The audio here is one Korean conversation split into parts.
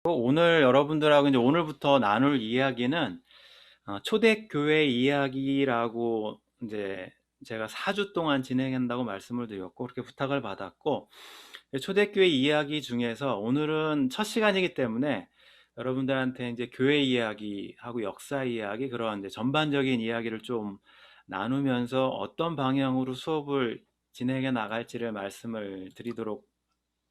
오늘 여러분들하고 이제 오늘부터 나눌 이야기는 초대교회 이야기라고 이제 제가 4주 동안 진행한다고 말씀을 드렸고 그렇게 부탁을 받았고, 초대교회 이야기 중에서 오늘은 첫 시간이기 때문에 여러분들한테 이제 교회 이야기하고 역사 이야기, 그런 이제 전반적인 이야기를 좀 나누면서 어떤 방향으로 수업을 진행해 나갈지를 말씀을 드리도록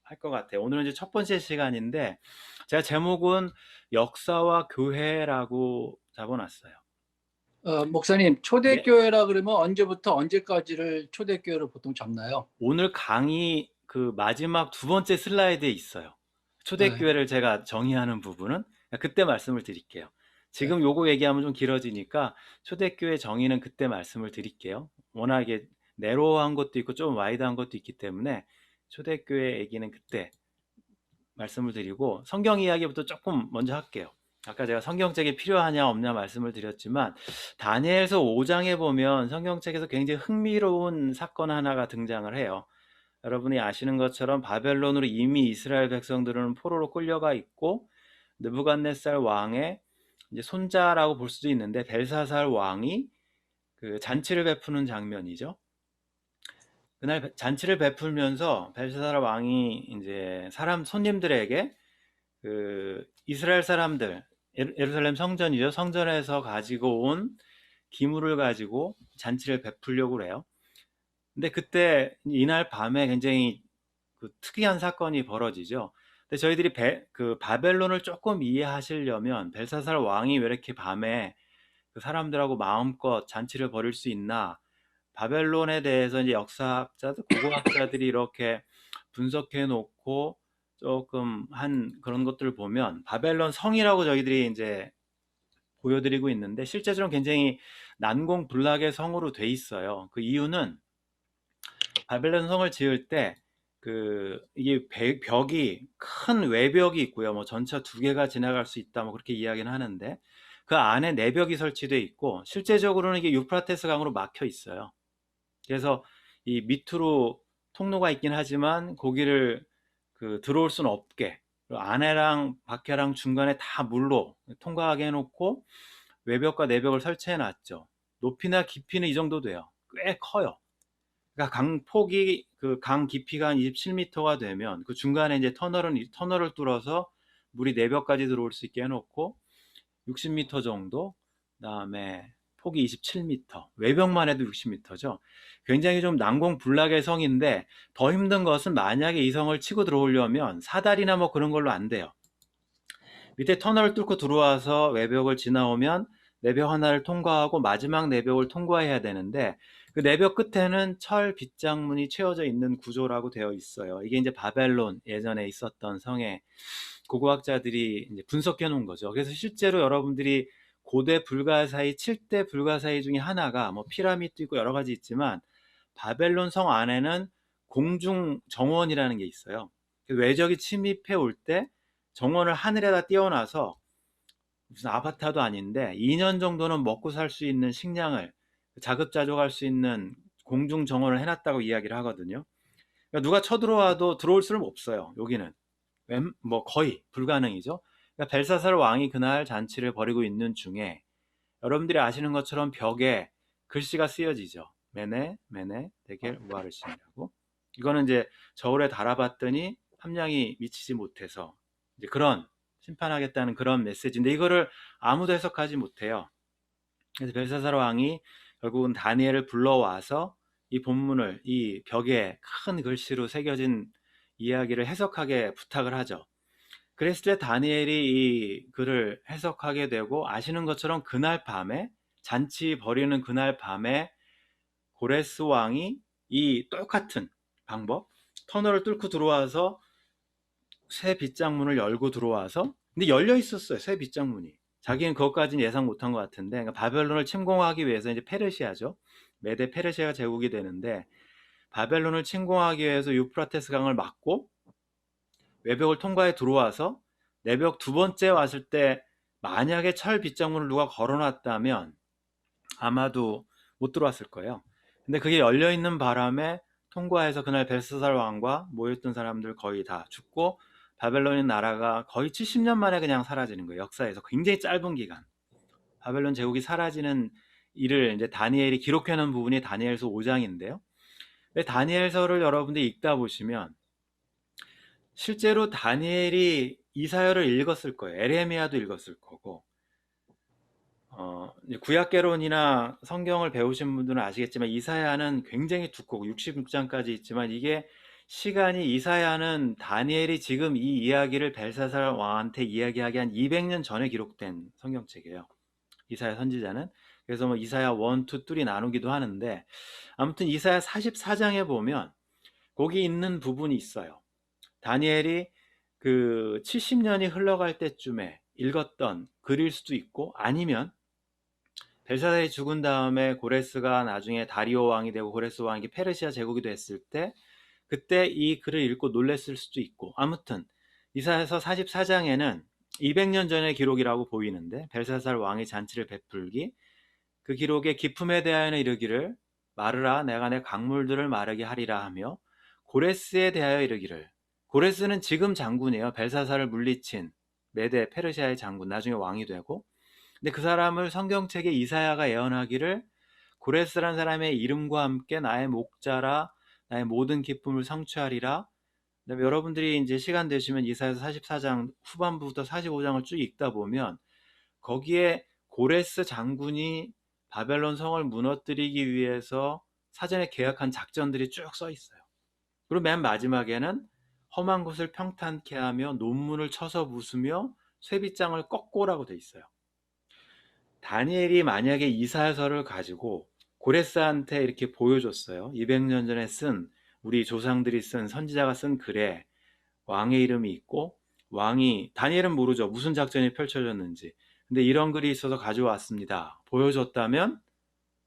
할 것 같아요. 오늘은 이제 첫 번째 시간인데 제가 제목은 역사와 교회라고 잡아놨어요. 목사님, 네. 초대교회라 그러면 언제부터 언제까지를 초대교회로 보통 잡나요? 오늘 강의 그 마지막 두 번째 슬라이드에 있어요. 네, 초대교회를 제가 정의하는 부분은 그때 말씀을 드릴게요. 네. 지금 요거 얘기하면 좀 길어지니까 초대교회 정의는 그때 말씀을 드릴게요. 워낙에 내로한 것도 있고 좀 와이드한 것도 있기 때문에 초대교회 얘기는 그때 말씀을 드리고, 성경 이야기부터 조금 먼저 할게요. 아까 제가 성경책이 필요하냐 없냐 말씀을 드렸지만 다니엘서 5장에 보면 성경책에서 굉장히 흥미로운 사건 하나가 등장을 해요. 여러분이 아시는 것처럼 바벨론으로 이미 이스라엘 백성들은 포로로 끌려가 있고, 느부갓네살 왕의 이제 손자라고 볼 수도 있는데 벨사살 왕이 그 잔치를 베푸는 장면이죠. 그날 잔치를 베풀면서 벨사살 왕이 이제 사람 손님들에게 그 이스라엘 사람들, 예루살렘 성전이죠. 성전에서 가지고 온 기물을 가지고 잔치를 베풀려고 그래요. 근데 그때 이날 밤에 굉장히 그 특이한 사건이 벌어지죠. 근데 저희들이 그 바벨론을 조금 이해하시려면 벨사살 왕이 왜 이렇게 밤에 그 사람들하고 마음껏 잔치를 벌일 수 있나, 바벨론에 대해서 이제 역사학자들, 고고학자들이 이렇게 분석해 놓고 조금 한 그런 것들을 보면 바벨론 성이라고 저희들이 이제 보여드리고 있는데 실제적으로 굉장히 난공불락의 성으로 돼 있어요. 그 이유는 바벨론 성을 지을 때 그 이게 벽이 큰 외벽이 있고요. 뭐 전차 두 개가 지나갈 수 있다, 뭐 그렇게 이야기는 하는데 그 안에 내벽이 설치돼 있고 실제적으로는 이게 유프라테스 강으로 막혀 있어요. 그래서 이 밑으로 통로가 있긴 하지만 고기를 그 들어올 수는 없게, 그리고 안에랑 밖에랑 중간에 다 물로 통과하게 해놓고 외벽과 내벽을 설치해 놨죠. 높이나 깊이는 이 정도 돼요. 꽤 커요. 그러니까 강 폭이, 그 강 깊이가 한 27m가 되면 그 중간에 이제 터널을 뚫어서 물이 내벽까지 들어올 수 있게 해놓고 60m 정도, 그다음에 폭이 27m, 외벽만 해도 60m죠. 굉장히 좀 난공불락의 성인데 더 힘든 것은 만약에 이 성을 치고 들어오려면 사다리나 뭐 그런 걸로 안 돼요. 밑에 터널을 뚫고 들어와서 외벽을 지나오면 내벽 하나를 통과하고 마지막 내벽을 통과해야 되는데 그 내벽 끝에는 철 빗장문이 채워져 있는 구조라고 되어 있어요. 이게 이제 바벨론 예전에 있었던 성의 고고학자들이 이제 분석해 놓은 거죠. 그래서 실제로 여러분들이 고대 불가사의 7대 불가사의 중에 하나가 뭐 피라미드도 있고 여러 가지 있지만 바벨론 성 안에는 공중 정원이라는 게 있어요. 외적이 침입해 올 때 정원을 하늘에다 띄워놔서 무슨 아바타도 아닌데 2년 정도는 먹고 살 수 있는 식량을 자급자족할 수 있는 공중 정원을 해놨다고 이야기를 하거든요. 그러니까 누가 쳐들어와도 들어올 수는 없어요. 여기는 뭐 거의 불가능이죠. 그러니까 벨사살 왕이 그날 잔치를 벌이고 있는 중에 여러분들이 아시는 것처럼 벽에 글씨가 쓰여지죠. 메네 메네 데겔 우아르신이라고. 이거는 이제 저울에 달아봤더니 함량이 미치지 못해서 이제 그런 심판하겠다는 그런 메시지인데 이거를 아무도 해석하지 못해요. 그래서 벨사살 왕이 결국은 다니엘을 불러와서 이 본문을 이 벽에 큰 글씨로 새겨진 이야기를 해석하게 부탁을 하죠. 그랬을 때 다니엘이 이 글을 해석하게 되고, 아시는 것처럼 그날 밤에 잔치 벌이는 그날 밤에 고레스 왕이 이 똑같은 방법, 터널을 뚫고 들어와서 새 빗장문을 열고 들어와서, 근데 열려 있었어요. 새 빗장문이. 자기는 그것까지는 예상 못한 것 같은데, 그러니까 바벨론을 침공하기 위해서 이제 페르시아죠. 메데 페르시아가 제국이 되는데 바벨론을 침공하기 위해서 유프라테스 강을 막고 외벽을 통과해 들어와서 내벽 두 번째 왔을 때 만약에 철 빗장문을 누가 걸어놨다면 아마도 못 들어왔을 거예요. 근데 그게 열려 있는 바람에 통과해서 그날 벨사살 왕과 모였던 사람들 거의 다 죽고 바벨론 나라가 거의 70년 만에 그냥 사라지는 거예요. 역사에서 굉장히 짧은 기간. 바벨론 제국이 사라지는 일을 이제 다니엘이 기록해 놓은 부분이 다니엘서 5장인데요. 다니엘서를 여러분들이 읽다 보시면 실제로 다니엘이 이사야를 읽었을 거예요. 에레미야도 읽었을 거고, 이제 구약개론이나 성경을 배우신 분들은 아시겠지만 이사야는 굉장히 두껍고 66장까지 있지만 이게 시간이 이사야는 다니엘이 지금 이 이야기를 벨사살 왕한테 이야기하기 한 200년 전에 기록된 성경책이에요. 이사야 선지자는. 그래서 뭐 이사야 1, 2, 3 나누기도 하는데 아무튼 이사야 44장에 보면 거기 있는 부분이 있어요. 다니엘이 그 70년이 흘러갈 때쯤에 읽었던 글일 수도 있고 아니면 벨사살이 죽은 다음에 고레스가 나중에 다리오 왕이 되고 고레스 왕이 페르시아 제국이 됐을 때 그때 이 글을 읽고 놀랬을 수도 있고 아무튼 이사야서 44장에는 200년 전의 기록이라고 보이는데 벨사살 왕이 잔치를 베풀기 그 기록의 기품에 대하여는 이르기를 마르라 내가 내 강물들을 마르게 하리라 하며 고레스에 대하여 이르기를 고레스는 지금 장군이에요. 벨사살을 물리친 메대 페르시아의 장군 나중에 왕이 되고 근데 그 사람을 성경책에 이사야가 예언하기를 고레스란 사람의 이름과 함께 나의 목자라 나의 모든 기쁨을 성취하리라. 여러분들이 이제 시간 되시면 이사야서 44장 후반부부터 45장을 쭉 읽다 보면 거기에 고레스 장군이 바벨론 성을 무너뜨리기 위해서 사전에 계획한 작전들이 쭉 써 있어요. 그리고 맨 마지막에는 험한 곳을 평탄케 하며 논문을 쳐서 부수며 쇠빗장을 꺾고라고 돼 있어요. 다니엘이 만약에 이사야서를 가지고 고레스한테 이렇게 보여줬어요. 200년 전에 쓴 우리 조상들이 쓴 선지자가 쓴 글에 왕의 이름이 있고 왕이 다니엘은 모르죠. 무슨 작전이 펼쳐졌는지. 근데 이런 글이 있어서 가져왔습니다. 보여줬다면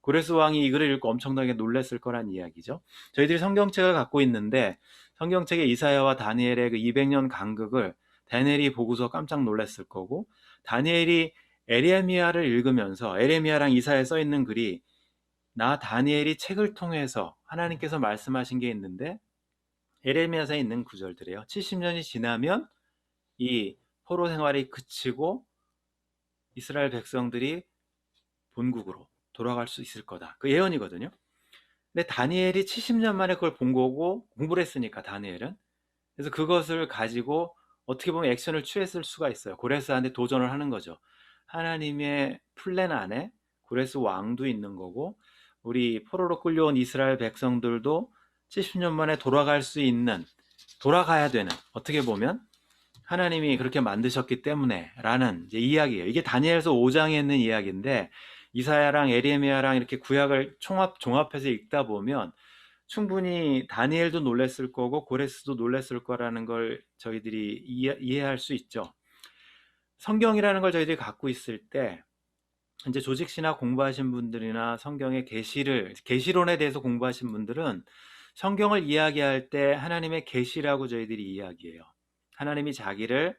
고레스 왕이 이 글을 읽고 엄청나게 놀랐을 거란 이야기죠. 저희들이 성경책을 갖고 있는데 성경책의 이사야와 다니엘의 그 200년 간극을 다니엘이 보고서 깜짝 놀랐을 거고 다니엘이 에레미야를 읽으면서 에레미야랑 이사야에 써 있는 글이 나 다니엘이 책을 통해서 하나님께서 말씀하신 게 있는데 에레미야서에 있는 구절들이에요. 70년이 지나면 이 포로 생활이 그치고 이스라엘 백성들이 본국으로 돌아갈 수 있을 거다. 그 예언이거든요. 근데 다니엘이 70년 만에 그걸 본 거고 공부를 했으니까 다니엘은. 그래서 그것을 가지고 어떻게 보면 액션을 취했을 수가 있어요. 고레스한테 도전을 하는 거죠. 하나님의 플랜 안에 고레스 왕도 있는 거고 우리 포로로 끌려온 이스라엘 백성들도 70년 만에 돌아갈 수 있는 돌아가야 되는 어떻게 보면 하나님이 그렇게 만드셨기 때문에 라는 이제 이야기예요. 이게 다니엘서 5장에 있는 이야기인데 이사야랑 에레미야랑 이렇게 구약을 종합해서 읽다 보면 충분히 다니엘도 놀랬을 거고 고레스도 놀랬을 거라는 걸 저희들이 이해할 수 있죠. 성경이라는 걸 저희들이 갖고 있을 때 이제 조직신학 공부하신 분들이나 성경의 계시론에 대해서 공부하신 분들은 성경을 이야기할 때 하나님의 계시라고 저희들이 이야기해요. 하나님이 자기를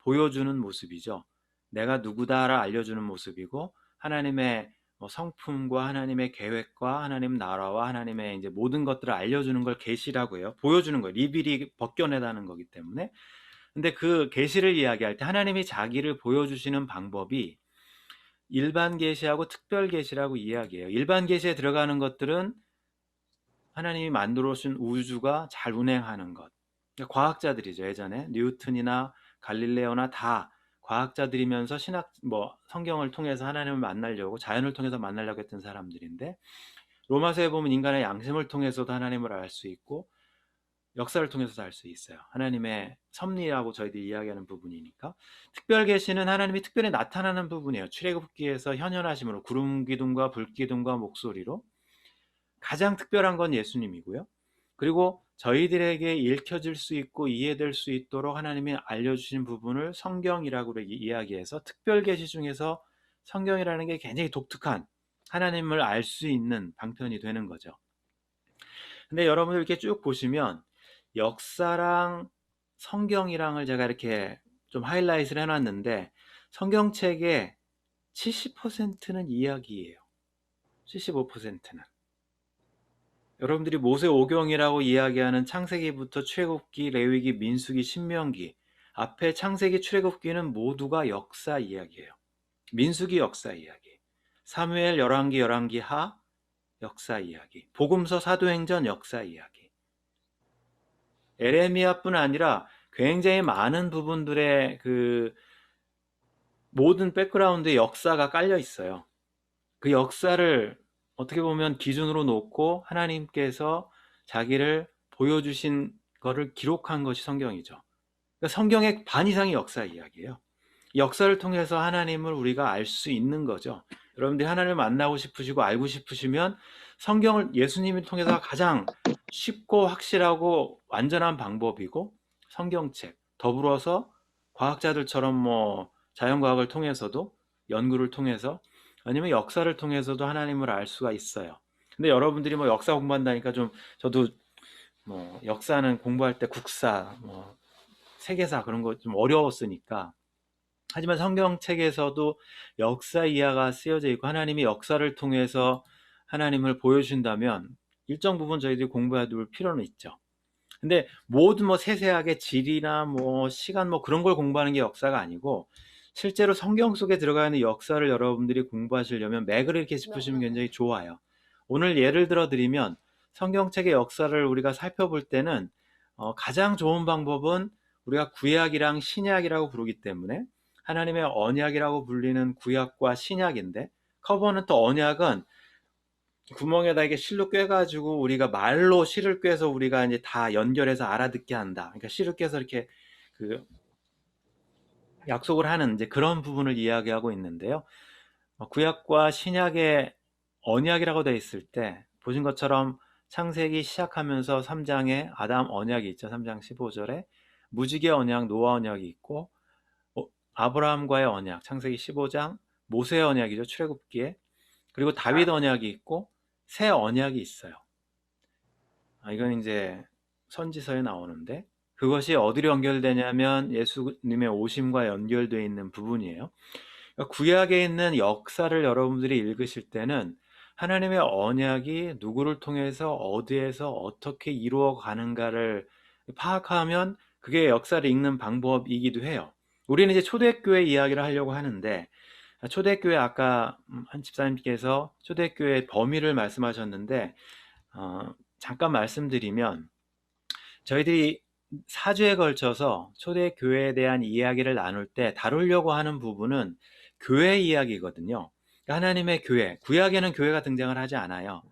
보여주는 모습이죠. 내가 누구다라 알려주는 모습이고 하나님의 성품과 하나님의 계획과 하나님 나라와 하나님의 이제 모든 것들을 알려주는 걸 계시라고 해요. 보여주는 거예요. 리빌이 벗겨내다는 거기 때문에. 근데 그 계시를 이야기할 때 하나님이 자기를 보여주시는 방법이 일반 계시하고 특별 계시라고 이야기해요. 일반 계시에 들어가는 것들은 하나님이 만들어 주신 우주가 잘 운행하는 것. 그러니까 과학자들이죠. 예전에 뉴턴이나 갈릴레오나 다 과학자들이면서 성경을 통해서 하나님을 만나려고 자연을 통해서 만나려고 했던 사람들인데 로마서에 보면 인간의 양심을 통해서도 하나님을 알 수 있고 역사를 통해서도 알 수 있어요. 하나님의 섭리라고 저희들이 이야기하는 부분이니까. 특별 계시는 하나님이 특별히 나타나는 부분이에요. 출애굽기에서 현현하심으로 구름 기둥과 불 기둥과 목소리로 가장 특별한 건 예수님이고요. 그리고 저희들에게 읽혀질 수 있고 이해될 수 있도록 하나님이 알려주신 부분을 성경이라고 이야기해서 특별 계시 중에서 성경이라는 게 굉장히 독특한 하나님을 알 수 있는 방편이 되는 거죠. 근데 여러분들 이렇게 쭉 보시면 역사랑 성경이랑을 제가 이렇게 좀 하이라이트를 해놨는데 성경책의 70%는 이야기예요. 75%는. 여러분들이 모세오경이라고 이야기하는 창세기부터 출애굽기, 레위기, 민수기, 신명기 앞에 창세기, 출애굽기는 모두가 역사 이야기예요. 민수기 역사 이야기, 사무엘, 열왕기, 열왕기하 역사 이야기, 복음서, 사도행전 역사 이야기. 에레미야뿐 아니라 굉장히 많은 부분들의 그 모든 백그라운드에 역사가 깔려 있어요. 그 역사를 어떻게 보면 기준으로 놓고 하나님께서 자기를 보여주신 거를 기록한 것이 성경이죠. 그러니까 성경의 반 이상이 역사 이야기예요. 역사를 통해서 하나님을 우리가 알 수 있는 거죠. 여러분들이 하나님을 만나고 싶으시고 알고 싶으시면 성경을 예수님을 통해서 가장 쉽고 확실하고 완전한 방법이고, 성경책 더불어서 과학자들처럼 뭐 자연과학을 통해서도, 연구를 통해서, 아니면 역사를 통해서도 하나님을 알 수가 있어요. 근데 여러분들이 뭐 역사 공부한다니까 좀, 저도 뭐 역사는 공부할 때 국사, 뭐 세계사 그런 거 좀 어려웠으니까. 하지만 성경책에서도 역사 이야기가 쓰여져 있고 하나님이 역사를 통해서 하나님을 보여준다면 일정 부분 저희들이 공부해 둘 필요는 있죠. 근데 모두 뭐 세세하게 질이나 뭐 시간 뭐 그런 걸 공부하는 게 역사가 아니고, 실제로 성경 속에 들어가 있는 역사를 여러분들이 공부하시려면 맥을 이렇게 짚으시면 굉장히 좋아요. 오늘 예를 들어 드리면, 성경책의 역사를 우리가 살펴볼 때는 가장 좋은 방법은, 우리가 구약이랑 신약이라고 부르기 때문에 하나님의 언약이라고 불리는 구약과 신약인데, 커버넌트 언약은 구멍에다 이게 실로 꿰가지고 우리가 말로 실을 꿰서 우리가 이제 다 연결해서 알아듣게 한다. 그러니까 실을 꿰서 이렇게 그 약속을 하는 이제 그런 부분을 이야기하고 있는데요. 구약과 신약의 언약이라고 되어 있을 때 보신 것처럼 창세기 시작하면서 3장에 아담 언약이 있죠. 3장 15절에 무지개 언약, 노아 언약이 있고, 아브라함과의 언약, 창세기 15장, 모세의 언약이죠. 출애굽기에. 그리고 다윗 언약이 있고 새 언약이 있어요. 이건 이제 선지서에 나오는데, 그것이 어디로 연결되냐면 예수님의 오심과 연결되어 있는 부분이에요. 그러니까 구약에 있는 역사를 여러분들이 읽으실 때는 하나님의 언약이 누구를 통해서 어디에서 어떻게 이루어 가는가를 파악하면 그게 역사를 읽는 방법이기도 해요. 우리는 이제 초대교회 이야기를 하려고 하는데, 초대교회 아까 한 집사님께서 초대교회 범위를 말씀하셨는데, 잠깐 말씀드리면, 저희들이 4주에 걸쳐서 초대교회에 대한 이야기를 나눌 때 다루려고 하는 부분은 교회 이야기거든요. 그러니까 하나님의 교회, 구약에는 교회가 등장을 하지 않아요.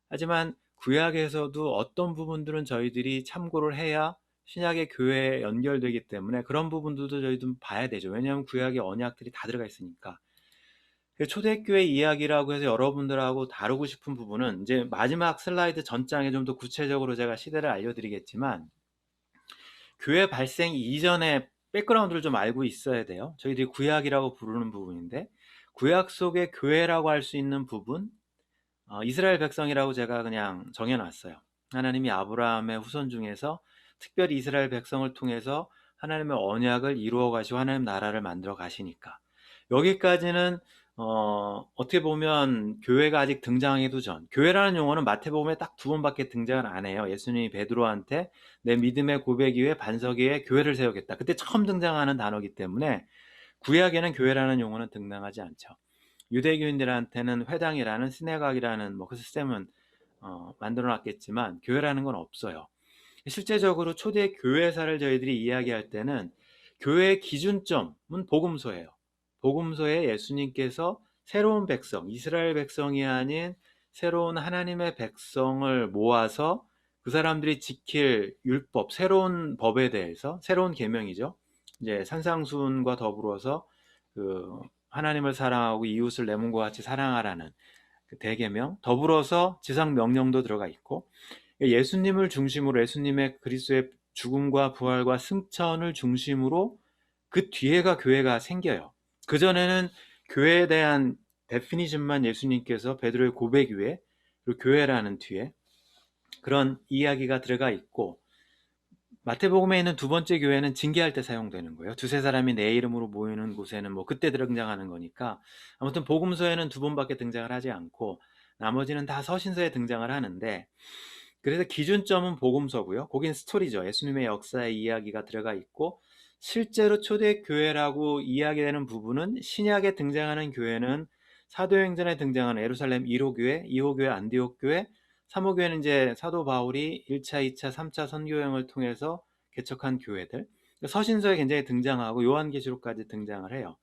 하지만 구약에서도 어떤 부분들은 저희들이 참고를 해야 신약의 교회에 연결되기 때문에 그런 부분들도 저희도 봐야 되죠. 왜냐하면 구약의 언약들이 다 들어가 있으니까. 초대교회 이야기라고 해서 여러분들하고 다루고 싶은 부분은 이제 마지막 슬라이드 전장에 좀 더 구체적으로 제가 시대를 알려드리겠지만, 교회 발생 이전의 백그라운드를 좀 알고 있어야 돼요. 저희들이 구약이라고 부르는 부분인데, 구약 속의 교회라고 할 수 있는 부분, 이스라엘 백성이라고 제가 그냥 정해놨어요. 하나님이 아브라함의 후손 중에서 특별히 이스라엘 백성을 통해서 하나님의 언약을 이루어 가시고 하나님 나라를 만들어 가시니까, 여기까지는 어떻게 보면 교회가 아직 등장하기도 전, 교회라는 용어는 마태복음에 딱 2번밖에 등장을 안 해요. 예수님이 베드로한테 내 믿음의 고백 위에 반석 위에 교회를 세우겠다, 그때 처음 등장하는 단어이기 때문에 구약에는 교회라는 용어는 등장하지 않죠. 유대교인들한테는 회당이라는 시내각이라는 뭐 그 시스템은 만들어 놨겠지만 교회라는 건 없어요. 실제적으로 초대 교회사를 저희들이 이야기할 때는 교회의 기준점은 복음서예요. 복음서에 예수님께서 새로운 백성, 이스라엘 백성이 아닌 새로운 하나님의 백성을 모아서 그 사람들이 지킬 율법, 새로운 법에 대해서, 새로운 계명이죠. 이제 산상수훈과 더불어서 그 하나님을 사랑하고 이웃을 내 몸과 같이 사랑하라는 그 대계명, 더불어서 지상 명령도 들어가 있고, 예수님을 중심으로, 예수님의 그리스도의 죽음과 부활과 승천을 중심으로 그 뒤에가 교회가 생겨요. 그전에는 교회에 대한 데피니션만 예수님께서 베드로의 고백 위에, 그리고 교회라는 뒤에 그런 이야기가 들어가 있고, 마태복음에 있는 2번째 교회는 징계할 때 사용되는 거예요. 2-3사람이 내 이름으로 모이는 곳에는 뭐 그때 등장하는 거니까. 아무튼 복음서에는 2번밖에 등장을 하지 않고 나머지는 다 서신서에 등장을 하는데, 그래서 기준점은 복음서고요. 거긴 스토리죠. 예수님의 역사의 이야기가 들어가 있고, 실제로 초대교회라고 이야기되는 부분은 신약에 등장하는 교회는 사도행전에 등장하는 예루살렘 1호 교회, 2호 교회, 안디옥 교회, 3호 교회는 이제 사도 바울이 1차, 2차, 3차 선교여행을 통해서 개척한 교회들. 서신서에 굉장히 등장하고 요한계시록까지 등장을 해요.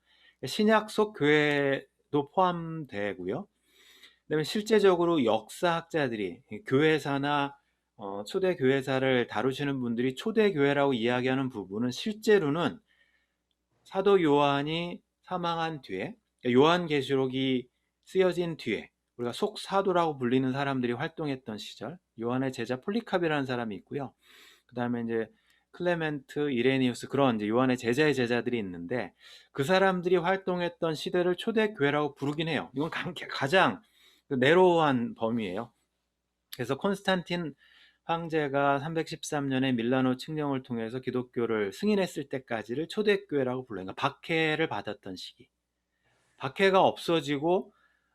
신약 속 교회도 포함되고요. 그다음에 실제적으로 역사학자들이 교회사나 초대교회사를 다루시는 분들이 초대교회라고 이야기하는 부분은 실제로는 사도 요한이 사망한 뒤에, 요한계시록이 쓰여진 뒤에, 우리가 속사도라고 불리는 사람들이 활동했던 시절, 요한의 제자 폴리카비라는 사람이 있고요. 그 다음에 이제 클레멘트, 이레니우스, 그런 이제 요한의 제자의 제자들이 있는데, 그 사람들이 활동했던 시대를 초대교회라고 부르긴 해요. 이건 가장 내로우한 범위예요. 그래서 콘스탄틴 황제가 313년에 밀라노 칙령을 통해서 기독교를 승인했을 때까지를 초대교회라고 불러요. 그러니까 박해를 받았던 시기. 박해가 없어지고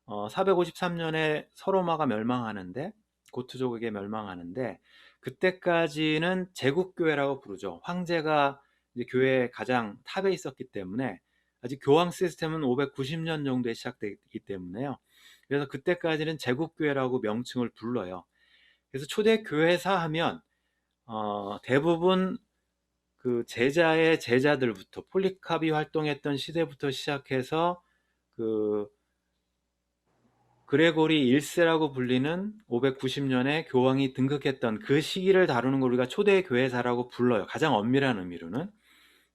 453년에 서로마가 멸망하는데, 고트족에게 멸망하는데, 그때까지는 제국교회라고 부르죠. 황제가 이제 교회의 가장 탑에 있었기 때문에, 아직 교황 시스템은 590년 정도에 시작되기 때문에요. 그래서 그때까지는 제국교회라고 명칭을 불러요. 그래서 초대교회사 하면 대부분 그 제자의 제자들부터, 폴리카비 활동했던 시대부터 시작해서 그 그레고리 1세라고 불리는 590년에 교황이 등극했던 그 시기를 다루는 걸 우리가 초대교회사라고 불러요. 가장 엄밀한 의미로는.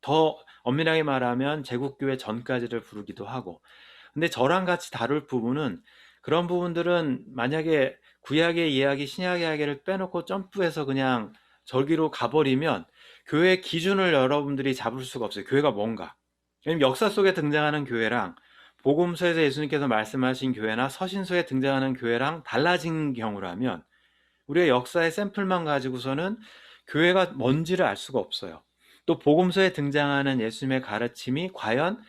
더 엄밀하게 말하면 제국교회 전까지를 부르기도 하고. 근데 저랑 같이 다룰 부분은, 그런 부분들은 만약에 구약의 이야기, 신약의 이야기를 빼놓고 점프해서 그냥 저기로 가버리면 교회 기준을 여러분들이 잡을 수가 없어요. 교회가 뭔가. 왜냐면 역사 속에 등장하는 교회랑 복음서에서 예수님께서 말씀하신 교회나 서신서에 등장하는 교회랑 달라진 경우라면, 우리의 역사의 샘플만 가지고서는 교회가 뭔지를 알 수가 없어요. 또 복음서에 등장하는 예수님의 가르침이 과연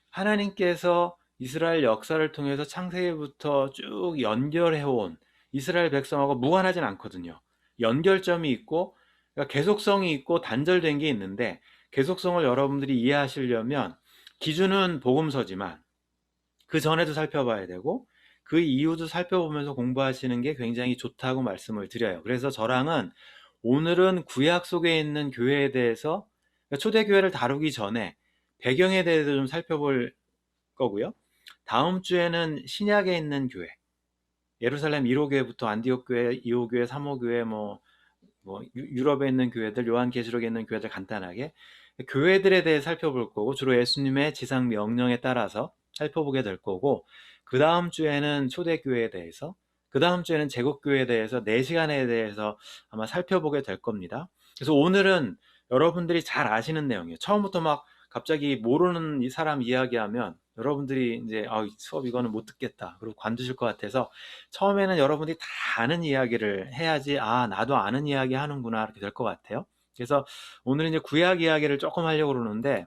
하나님께서 이스라엘 역사를 통해서 창세기부터 쭉 연결해온 이스라엘 백성하고 무관하진 않거든요. 연결점이 있고, 그러니까 계속성이 있고 단절된 게 있는데, 계속성을 여러분들이 이해하시려면 기준은 복음서지만 그 전에도 살펴봐야 되고 그 이유도 살펴보면서 공부하시는 게 굉장히 좋다고 말씀을 드려요. 그래서 저랑은 오늘은 구약 속에 있는 교회에 대해서, 그러니까 초대교회를 다루기 전에 배경에 대해서 좀 살펴볼 거고요. 다음 주에는 신약에 있는 교회, 예루살렘 1호 교회부터 안디옥 교회, 2호 교회, 3호 교회, 유럽에 있는 교회들, 요한계시록에 있는 교회들 간단하게 교회들에 대해 살펴볼 거고, 주로 예수님의 지상 명령에 따라서 살펴보게 될 거고, 그 다음 주에는 초대교회에 대해서, 그 다음 주에는 제국교회에 대해서 4시간에 대해서 아마 살펴보게 될 겁니다. 그래서 오늘은 여러분들이 잘 아시는 내용이에요. 처음부터 막 갑자기 모르는 이 사람 이야기하면 여러분들이 이제 수업 이거는 못 듣겠다, 그리고 관두실 것 같아서, 처음에는 여러분들이 다 아는 이야기를 해야지 나도 아는 이야기 하는구나 이렇게 될 것 같아요. 그래서 오늘은 이제 구약 이야기를 조금 하려고 그러는데,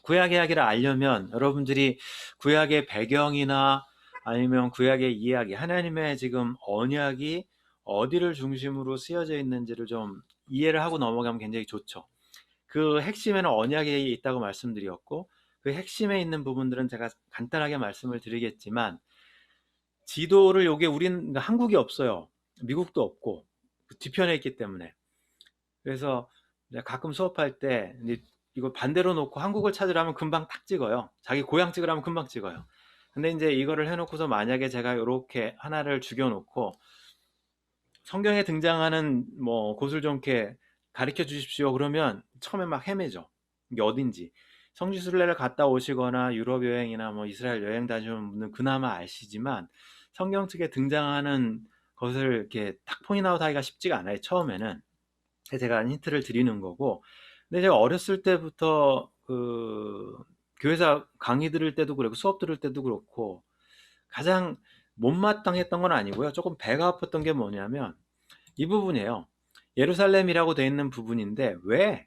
구약 이야기를 알려면 여러분들이 구약의 배경이나 아니면 구약의 이야기, 하나님의 지금 언약이 어디를 중심으로 쓰여져 있는지를 좀 이해를 하고 넘어가면 굉장히 좋죠. 그 핵심에는 언약이 있다고 말씀드렸고, 그 핵심에 있는 부분들은 제가 간단하게 말씀을 드리겠지만, 지도를, 요게 우린 한국이 없어요. 미국도 없고 그 뒤편에 있기 때문에. 그래서 내가 가끔 수업할 때 이거 반대로 놓고 한국을 찾으라면 금방 딱 찍어요. 자기 고향 찍으라면 금방 찍어요. 근데 이제 이거를 해놓고서 만약에 제가 이렇게 하나를 죽여놓고 성경에 등장하는 곳을 좀 이렇게 가르쳐 주십시오 그러면 처음에 막 헤매죠. 이게 어딘지. 성지순례를 갔다 오시거나 유럽 여행이나 이스라엘 여행 다니시는 분은 그나마 아시지만, 성경 측에 등장하는 것을 이렇게 딱 포인트아웃 하기가 쉽지가 않아요, 처음에는. 그래서 제가 힌트를 드리는 거고. 근데 제가 어렸을 때부터 그 교회에서 강의 들을 때도 그렇고 수업 들을 때도 그렇고 가장 못마땅했던 건 아니고요. 조금 배가 아팠던 게 뭐냐면 이 부분이에요. 예루살렘이라고 돼 있는 부분인데 왜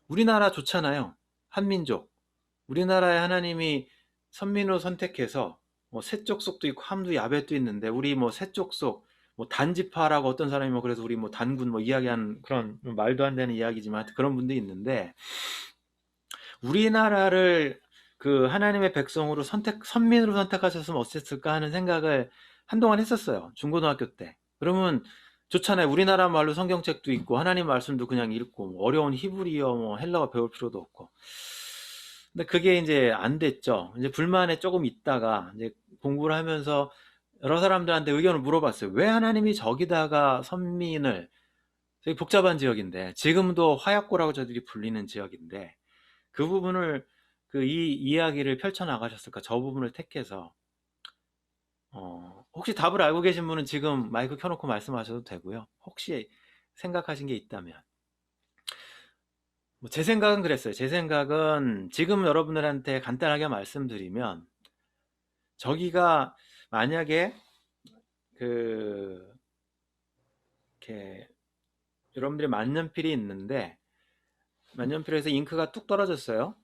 우리나라 좋잖아요. 한민족. 우리나라에 하나님이 선민으로 선택해서 세족속도 있고 함도 야벳도 있는데, 우리 세족속 뭐 단지파라고 어떤 사람이 뭐 그래서 우리 뭐 단군 뭐 이야기하는 그런 말도 안 되는 이야기지만 그런 분도 있는데 우리나라를 그 하나님의 백성으로 선민으로 선택하셨으면 어땠을까 하는 생각을 한동안 했었어요. 중고등학교 때. 그러면 좋잖아요. 우리나라 말로 성경책도 있고 하나님 말씀도 그냥 읽고 뭐 어려운 히브리어 뭐 헬라어 배울 필요도 없고. 근데 그게 이제 안 됐죠. 이제 불만에 조금 있다가 이제 공부를 하면서 여러 사람들한테 의견을 물어봤어요. 왜 하나님이 저기다가 선민을 되게 복잡한 지역인데 지금도 화약고라고 저들이 불리는 지역인데 그 부분을 그 이 이야기를 펼쳐 나가셨을까? 저 부분을 택해서 혹시 답을 알고 계신 분은 지금 마이크 켜놓고 말씀하셔도 되고요. 혹시 생각하신 게 있다면 뭐 제 생각은 그랬어요. 제 생각은 지금 여러분들한테 간단하게 말씀드리면 저기가 만약에 그 이렇게 여러분들이 만년필이 있는데 만년필에서 잉크가 뚝 떨어졌어요.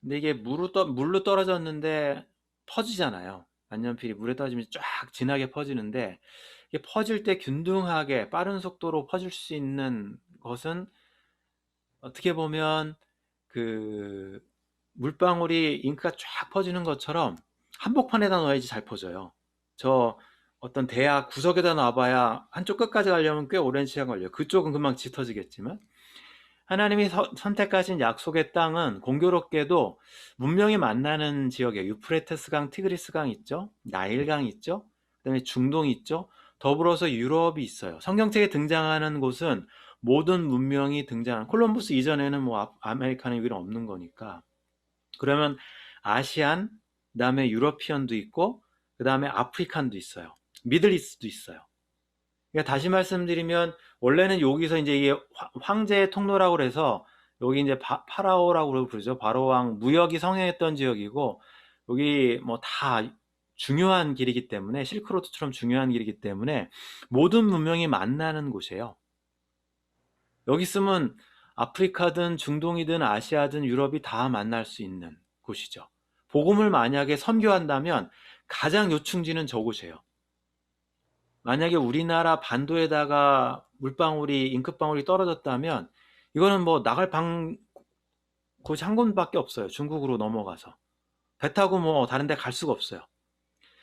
근데 이게 물로 떨어졌는데 퍼지잖아요. 만년필이 물에 떨어지면 쫙 진하게 퍼지는데 이게 퍼질 때 균등하게 빠른 속도로 퍼질 수 있는 것은 어떻게 보면 그 물방울이 잉크가 쫙 퍼지는 것처럼 한복판에다 넣어야지 잘 퍼져요. 저 어떤 대학 구석에다 놔봐야 한쪽 끝까지 가려면 꽤 오랜 시간 걸려요. 그쪽은 금방 짙어지겠지만 하나님이 선택하신 약속의 땅은 공교롭게도 문명이 만나는 지역이에요. 유프레테스 강, 티그리스 강 있죠. 나일강 있죠. 그다음에 중동이 있죠. 더불어서 유럽이 있어요. 성경책에 등장하는 곳은 모든 문명이 등장한 콜럼버스 이전에는 뭐 아메리카는 위로 없는 거니까. 그러면 아시안, 그다음에 유러피언도 있고 그다음에 아프리칸도 있어요. 미들이스트도 있어요. 그러니까 다시 말씀드리면 원래는 여기서 이제 이게 황제의 통로라고 그래서 여기 이제 파라오라고 부르죠. 바로왕 무역이 성행했던 지역이고 여기 뭐 다 중요한 길이기 때문에 실크로드처럼 중요한 길이기 때문에 모든 문명이 만나는 곳이에요. 여기 있으면 아프리카든 중동이든 아시아든 유럽이 다 만날 수 있는 곳이죠. 복음을 만약에 선교한다면 가장 요충지는 저곳이에요. 만약에 우리나라 반도에다가 물방울이 잉크방울이 떨어졌다면 이거는 뭐 나갈 곳이 한 군데밖에 없어요. 중국으로 넘어가서 배 타고 뭐 다른 데 갈 수가 없어요.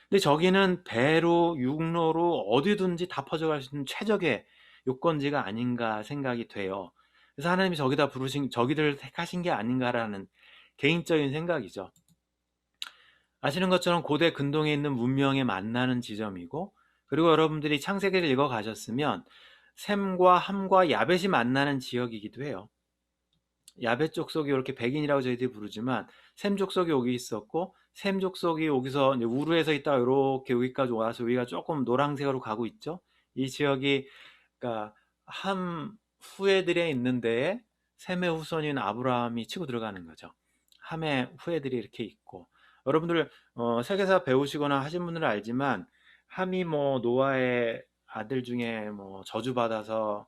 근데 저기는 배로 육로로 어디든지 다 퍼져갈 수 있는 최적의 요건지가 아닌가 생각이 돼요. 그래서 하나님이 저기다 부르신 저기를 택하신 게 아닌가라는 개인적인 생각이죠. 아시는 것처럼 고대 근동에 있는 문명에 만나는 지점이고 그리고 여러분들이 창세기를 읽어 가셨으면 셈과 함과 야벳이 만나는 지역이기도 해요. 야벳 족속이 이렇게 백인이라고 저희들이 부르지만 셈 족속이 여기 있었고 셈 족속이 여기서 이제 우르에서 있다가 이렇게 여기까지 와서 여기가 조금 노란색으로 가고 있죠. 이 지역이 그러니까 함 후예들에 있는 데에 셈의 후손인 아브라함이 치고 들어가는 거죠. 함의 후예들이 이렇게 있고 여러분들 세계사 배우시거나 하신 분들은 알지만 함이 뭐 노아의 아들 중에 뭐 저주받아서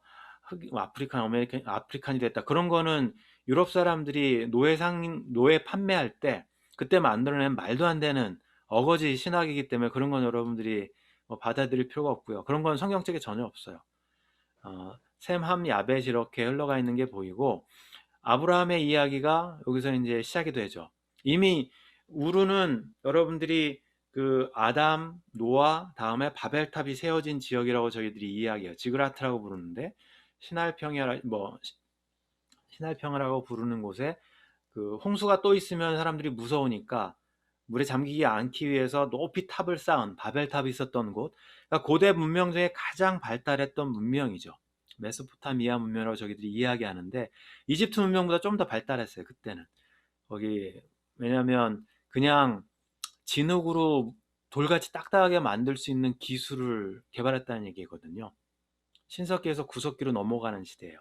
아프리칸이 됐다. 그런 거는 유럽 사람들이 노예 판매할 때 그때 만들어낸 말도 안 되는 어거지 신학이기 때문에 그런 건 여러분들이 뭐 받아들일 필요가 없고요. 그런 건 성경책에 전혀 없어요. 셈, 함, 야벳이 이렇게 흘러가 있는 게 보이고 아브라함의 이야기가 여기서 이제 시작이 되죠. 이미 우르는 여러분들이 그 아담, 노아, 다음에 바벨탑이 세워진 지역이라고 저희들이 이야기해요. 지그라트라고 부르는데 신할평이라고 부르는 곳에 그 홍수가 또 있으면 사람들이 무서우니까 물에 잠기지 않기 위해서 높이 탑을 쌓은 바벨탑이 있었던 곳. 그러니까 고대 문명 중에 가장 발달했던 문명이죠. 메소포타미아 문명이라고 저기들이 이야기하는데 이집트 문명보다 좀 더 발달했어요. 그때는. 거기 왜냐하면 그냥 진흙으로 돌같이 딱딱하게 만들 수 있는 기술을 개발했다는 얘기거든요. 신석기에서 구석기로 넘어가는 시대예요.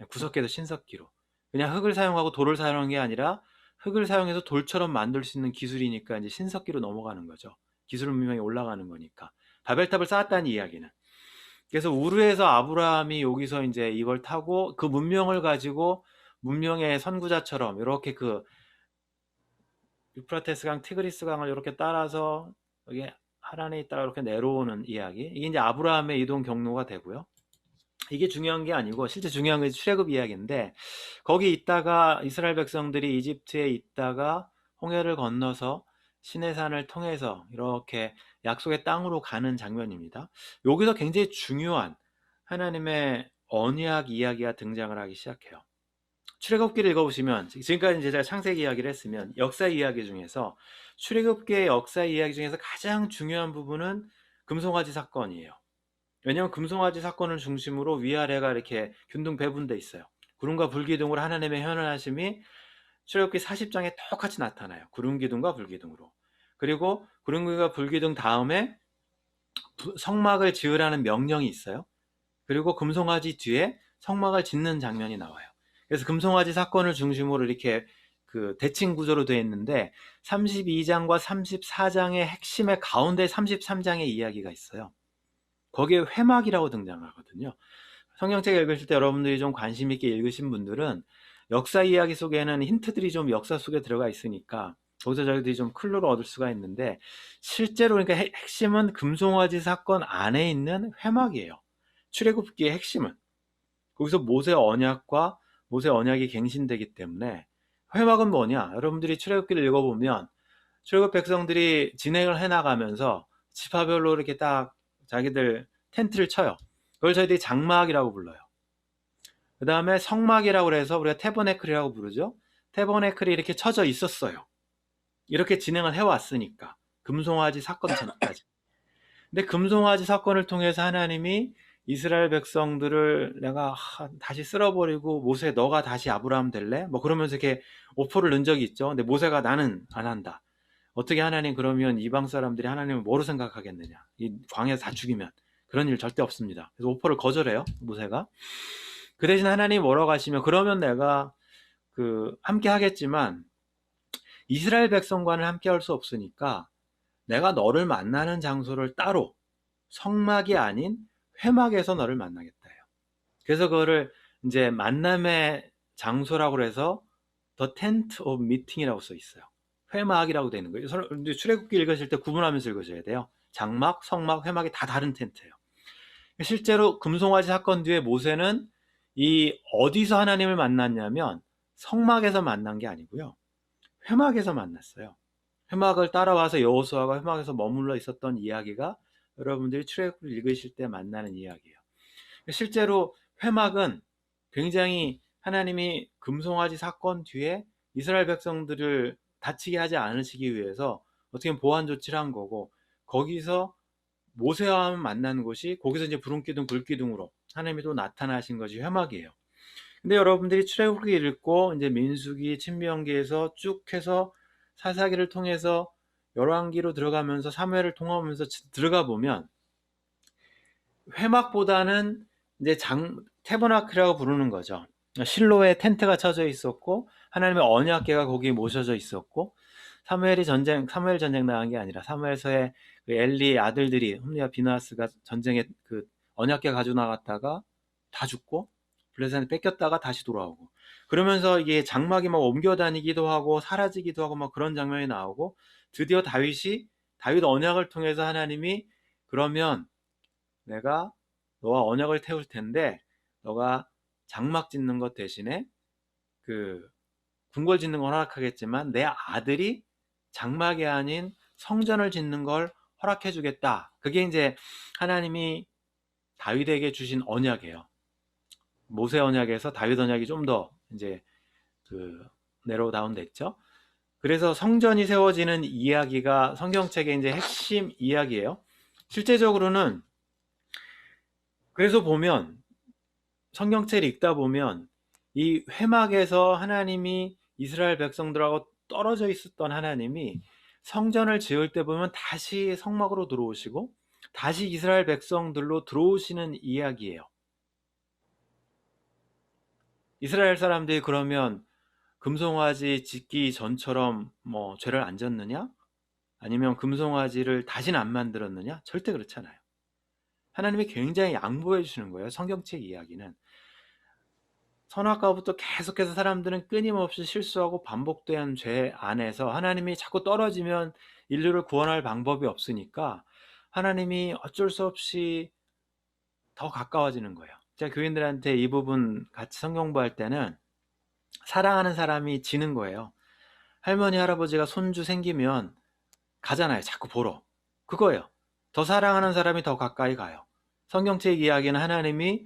구석기에서 신석기로. 그냥 흙을 사용하고 돌을 사용한 게 아니라 흙을 사용해서 돌처럼 만들 수 있는 기술이니까 이제 신석기로 넘어가는 거죠. 기술 문명이 올라가는 거니까. 바벨탑을 쌓았다는 이야기는. 그래서 우르에서 아브라함이 여기서 이제 이걸 타고 그 문명을 가지고 문명의 선구자처럼 이렇게 그 유프라테스 강, 티그리스 강을 이렇게 따라서 여기 하란에 있다가 이렇게 내려오는 이야기. 이게 이제 아브라함의 이동 경로가 되고요. 이게 중요한 게 아니고 실제 중요한 건 출애굽 이야기인데, 거기 있다가 이스라엘 백성들이 이집트에 있다가 홍해를 건너서 시내산을 통해서 이렇게 약속의 땅으로 가는 장면입니다. 여기서 굉장히 중요한 하나님의 언약 이야기가 등장을 하기 시작해요. 출애굽기를 읽어보시면, 지금까지 이제 제가 창세기 이야기를 했으면 역사 이야기 중에서 출애굽기의 역사 이야기 중에서 가장 중요한 부분은 금송아지 사건이에요. 왜냐하면 금송아지 사건을 중심으로 위아래가 이렇게 균등 배분돼 있어요. 구름과 불기둥으로 하나님의 현현하심이 출애굽기 40장에 똑같이 나타나요. 구름기둥과 불기둥으로. 그리고 구름기둥과 불기둥 다음에 성막을 지으라는 명령이 있어요. 그리고 금송아지 뒤에 성막을 짓는 장면이 나와요. 그래서 금송아지 사건을 중심으로 이렇게 그 대칭 구조로 되어 있는데, 32장과 34장의 핵심의 가운데 33장의 이야기가 있어요. 거기에 회막이라고 등장하거든요. 성경책 읽으실 때 여러분들이 좀 관심 있게 읽으신 분들은 역사 이야기 속에는 힌트들이 좀 역사 속에 들어가 있으니까 거기서 저희들이 좀 클루를 얻을 수가 있는데, 실제로 그러니까 핵심은 금송아지 사건 안에 있는 회막이에요. 출애굽기의 핵심은 거기서 모세 언약과 모세 언약이 갱신되기 때문에, 회막은 뭐냐? 여러분들이 출애굽기를 읽어보면 출애굽 백성들이 진행을 해나가면서 지파별로 이렇게 딱 자기들 텐트를 쳐요. 그걸 저희들이 장막이라고 불러요. 그 다음에 성막이라고 해서 우리가 태버네클이라고 부르죠. 태버네클이 이렇게 쳐져 있었어요. 이렇게 진행을 해왔으니까, 금송아지 사건 전까지. 근데 금송아지 사건을 통해서 하나님이 이스라엘 백성들을 내가 다시 쓸어버리고 모세 너가 다시 아브라함 될래? 뭐 그러면서 이렇게 오퍼를 넣은 적이 있죠. 근데 모세가 나는 안 한다. 어떻게 하나님, 그러면 이방 사람들이 하나님을 뭐로 생각하겠느냐? 이 광야에서 다 죽이면. 그런 일 절대 없습니다. 그래서 오퍼를 거절해요, 모세가. 그 대신 하나님이 뭐라고 하시면, 그러면 내가 함께 하겠지만 이스라엘 백성과는 함께 할 수 없으니까 내가 너를 만나는 장소를 따로 성막이 아닌 회막에서 너를 만나겠다 해요. 그래서 그거를 이제 만남의 장소라고 해서 The Tent of Meeting이라고 써 있어요. 회막이라고 되는 거예요. 출애굽기 읽으실 때 구분하면서 읽으셔야 돼요. 장막, 성막, 회막이 다 다른 텐트예요. 실제로 금송아지 사건 뒤에 모세는 이 어디서 하나님을 만났냐면 성막에서 만난 게 아니고요, 회막에서 만났어요. 회막을 따라와서 여호수아가 회막에서 머물러 있었던 이야기가 여러분들이 출애굽기를 읽으실 때 만나는 이야기예요. 실제로 회막은 굉장히 하나님이 금송아지 사건 뒤에 이스라엘 백성들을 다치게 하지 않으시기 위해서 어떻게 보면 보안 조치를 한 거고, 거기서 모세와 만난 곳이, 거기서 이제 부름기둥 불기둥으로 하나님이 또 나타나신 것이 회막이에요. 근데 여러분들이 출애굽기 읽고 이제 민수기, 신명기에서 쭉 해서 사사기를 통해서 열왕기로 들어가면서 사무엘을 통하면서 들어가 보면, 회막보다는 이제 태버나클이라고 부르는 거죠. 실로에 텐트가 쳐져 있었고 하나님의 언약궤가 거기에 모셔져 있었고, 사무엘 전쟁 나간 게 아니라 사무엘서의 그 엘리의 아들들이 홈리와 비나스가 전쟁에 그 언약궤 가지고 나갔다가 다 죽고 블레셋에 뺏겼다가 다시 돌아오고, 그러면서 이게 장막이 막 옮겨 다니기도 하고 사라지기도 하고 막 그런 장면이 나오고, 드디어 다윗 언약을 통해서 하나님이, 그러면 내가 너와 언약을 태울 텐데 너가 장막 짓는 것 대신에 궁궐 짓는 건 허락하겠지만 내 아들이 장막이 아닌 성전을 짓는 걸 허락해 주겠다. 그게 이제 하나님이 다윗에게 주신 언약이에요. 모세 언약에서 다윗 언약이 좀 더 이제 내로 다운 됐죠. 그래서 성전이 세워지는 이야기가 성경책의 이제 핵심 이야기예요. 실제적으로는 그래서 보면, 성경책을 읽다 보면 이 회막에서 하나님이 이스라엘 백성들하고 떨어져 있었던 하나님이 성전을 지을 때 보면 다시 성막으로 들어오시고 다시 이스라엘 백성들로 들어오시는 이야기예요. 이스라엘 사람들이 그러면 금송아지 짓기 전처럼 뭐 죄를 안 졌느냐? 아니면 금송아지를 다시는 안 만들었느냐? 절대 그렇지 않아요. 하나님이 굉장히 양보해 주시는 거예요. 성경책 이야기는. 선악과부터 계속해서 사람들은 끊임없이 실수하고 반복된 죄 안에서 하나님이 자꾸 떨어지면 인류를 구원할 방법이 없으니까 하나님이 어쩔 수 없이 더 가까워지는 거예요. 제가 교인들한테 이 부분 같이 성경 공부할 때는 사랑하는 사람이 지는 거예요. 할머니 할아버지가 손주 생기면 가잖아요. 자꾸 보러. 그거예요. 더 사랑하는 사람이 더 가까이 가요. 성경책 이야기는 하나님이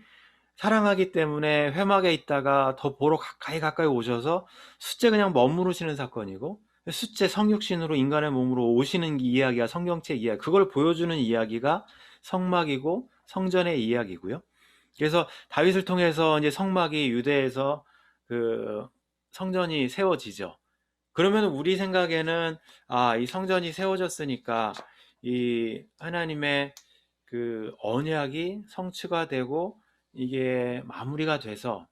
사랑하기 때문에 회막에 있다가 더 보러 가까이 오셔서 숫째 그냥 머무르시는 사건이고, 숫째 성육신으로 인간의 몸으로 오시는 이야기가 성경책 이야기, 그걸 보여주는 이야기가 성막이고 성전의 이야기고요. 그래서 다윗을 통해서 이제 성막이 유대에서 그 성전이 세워지죠. 그러면 우리 생각에는 이 성전이 세워졌으니까 이 하나님의 그 언약이 성취가 되고 이게 마무리가 돼서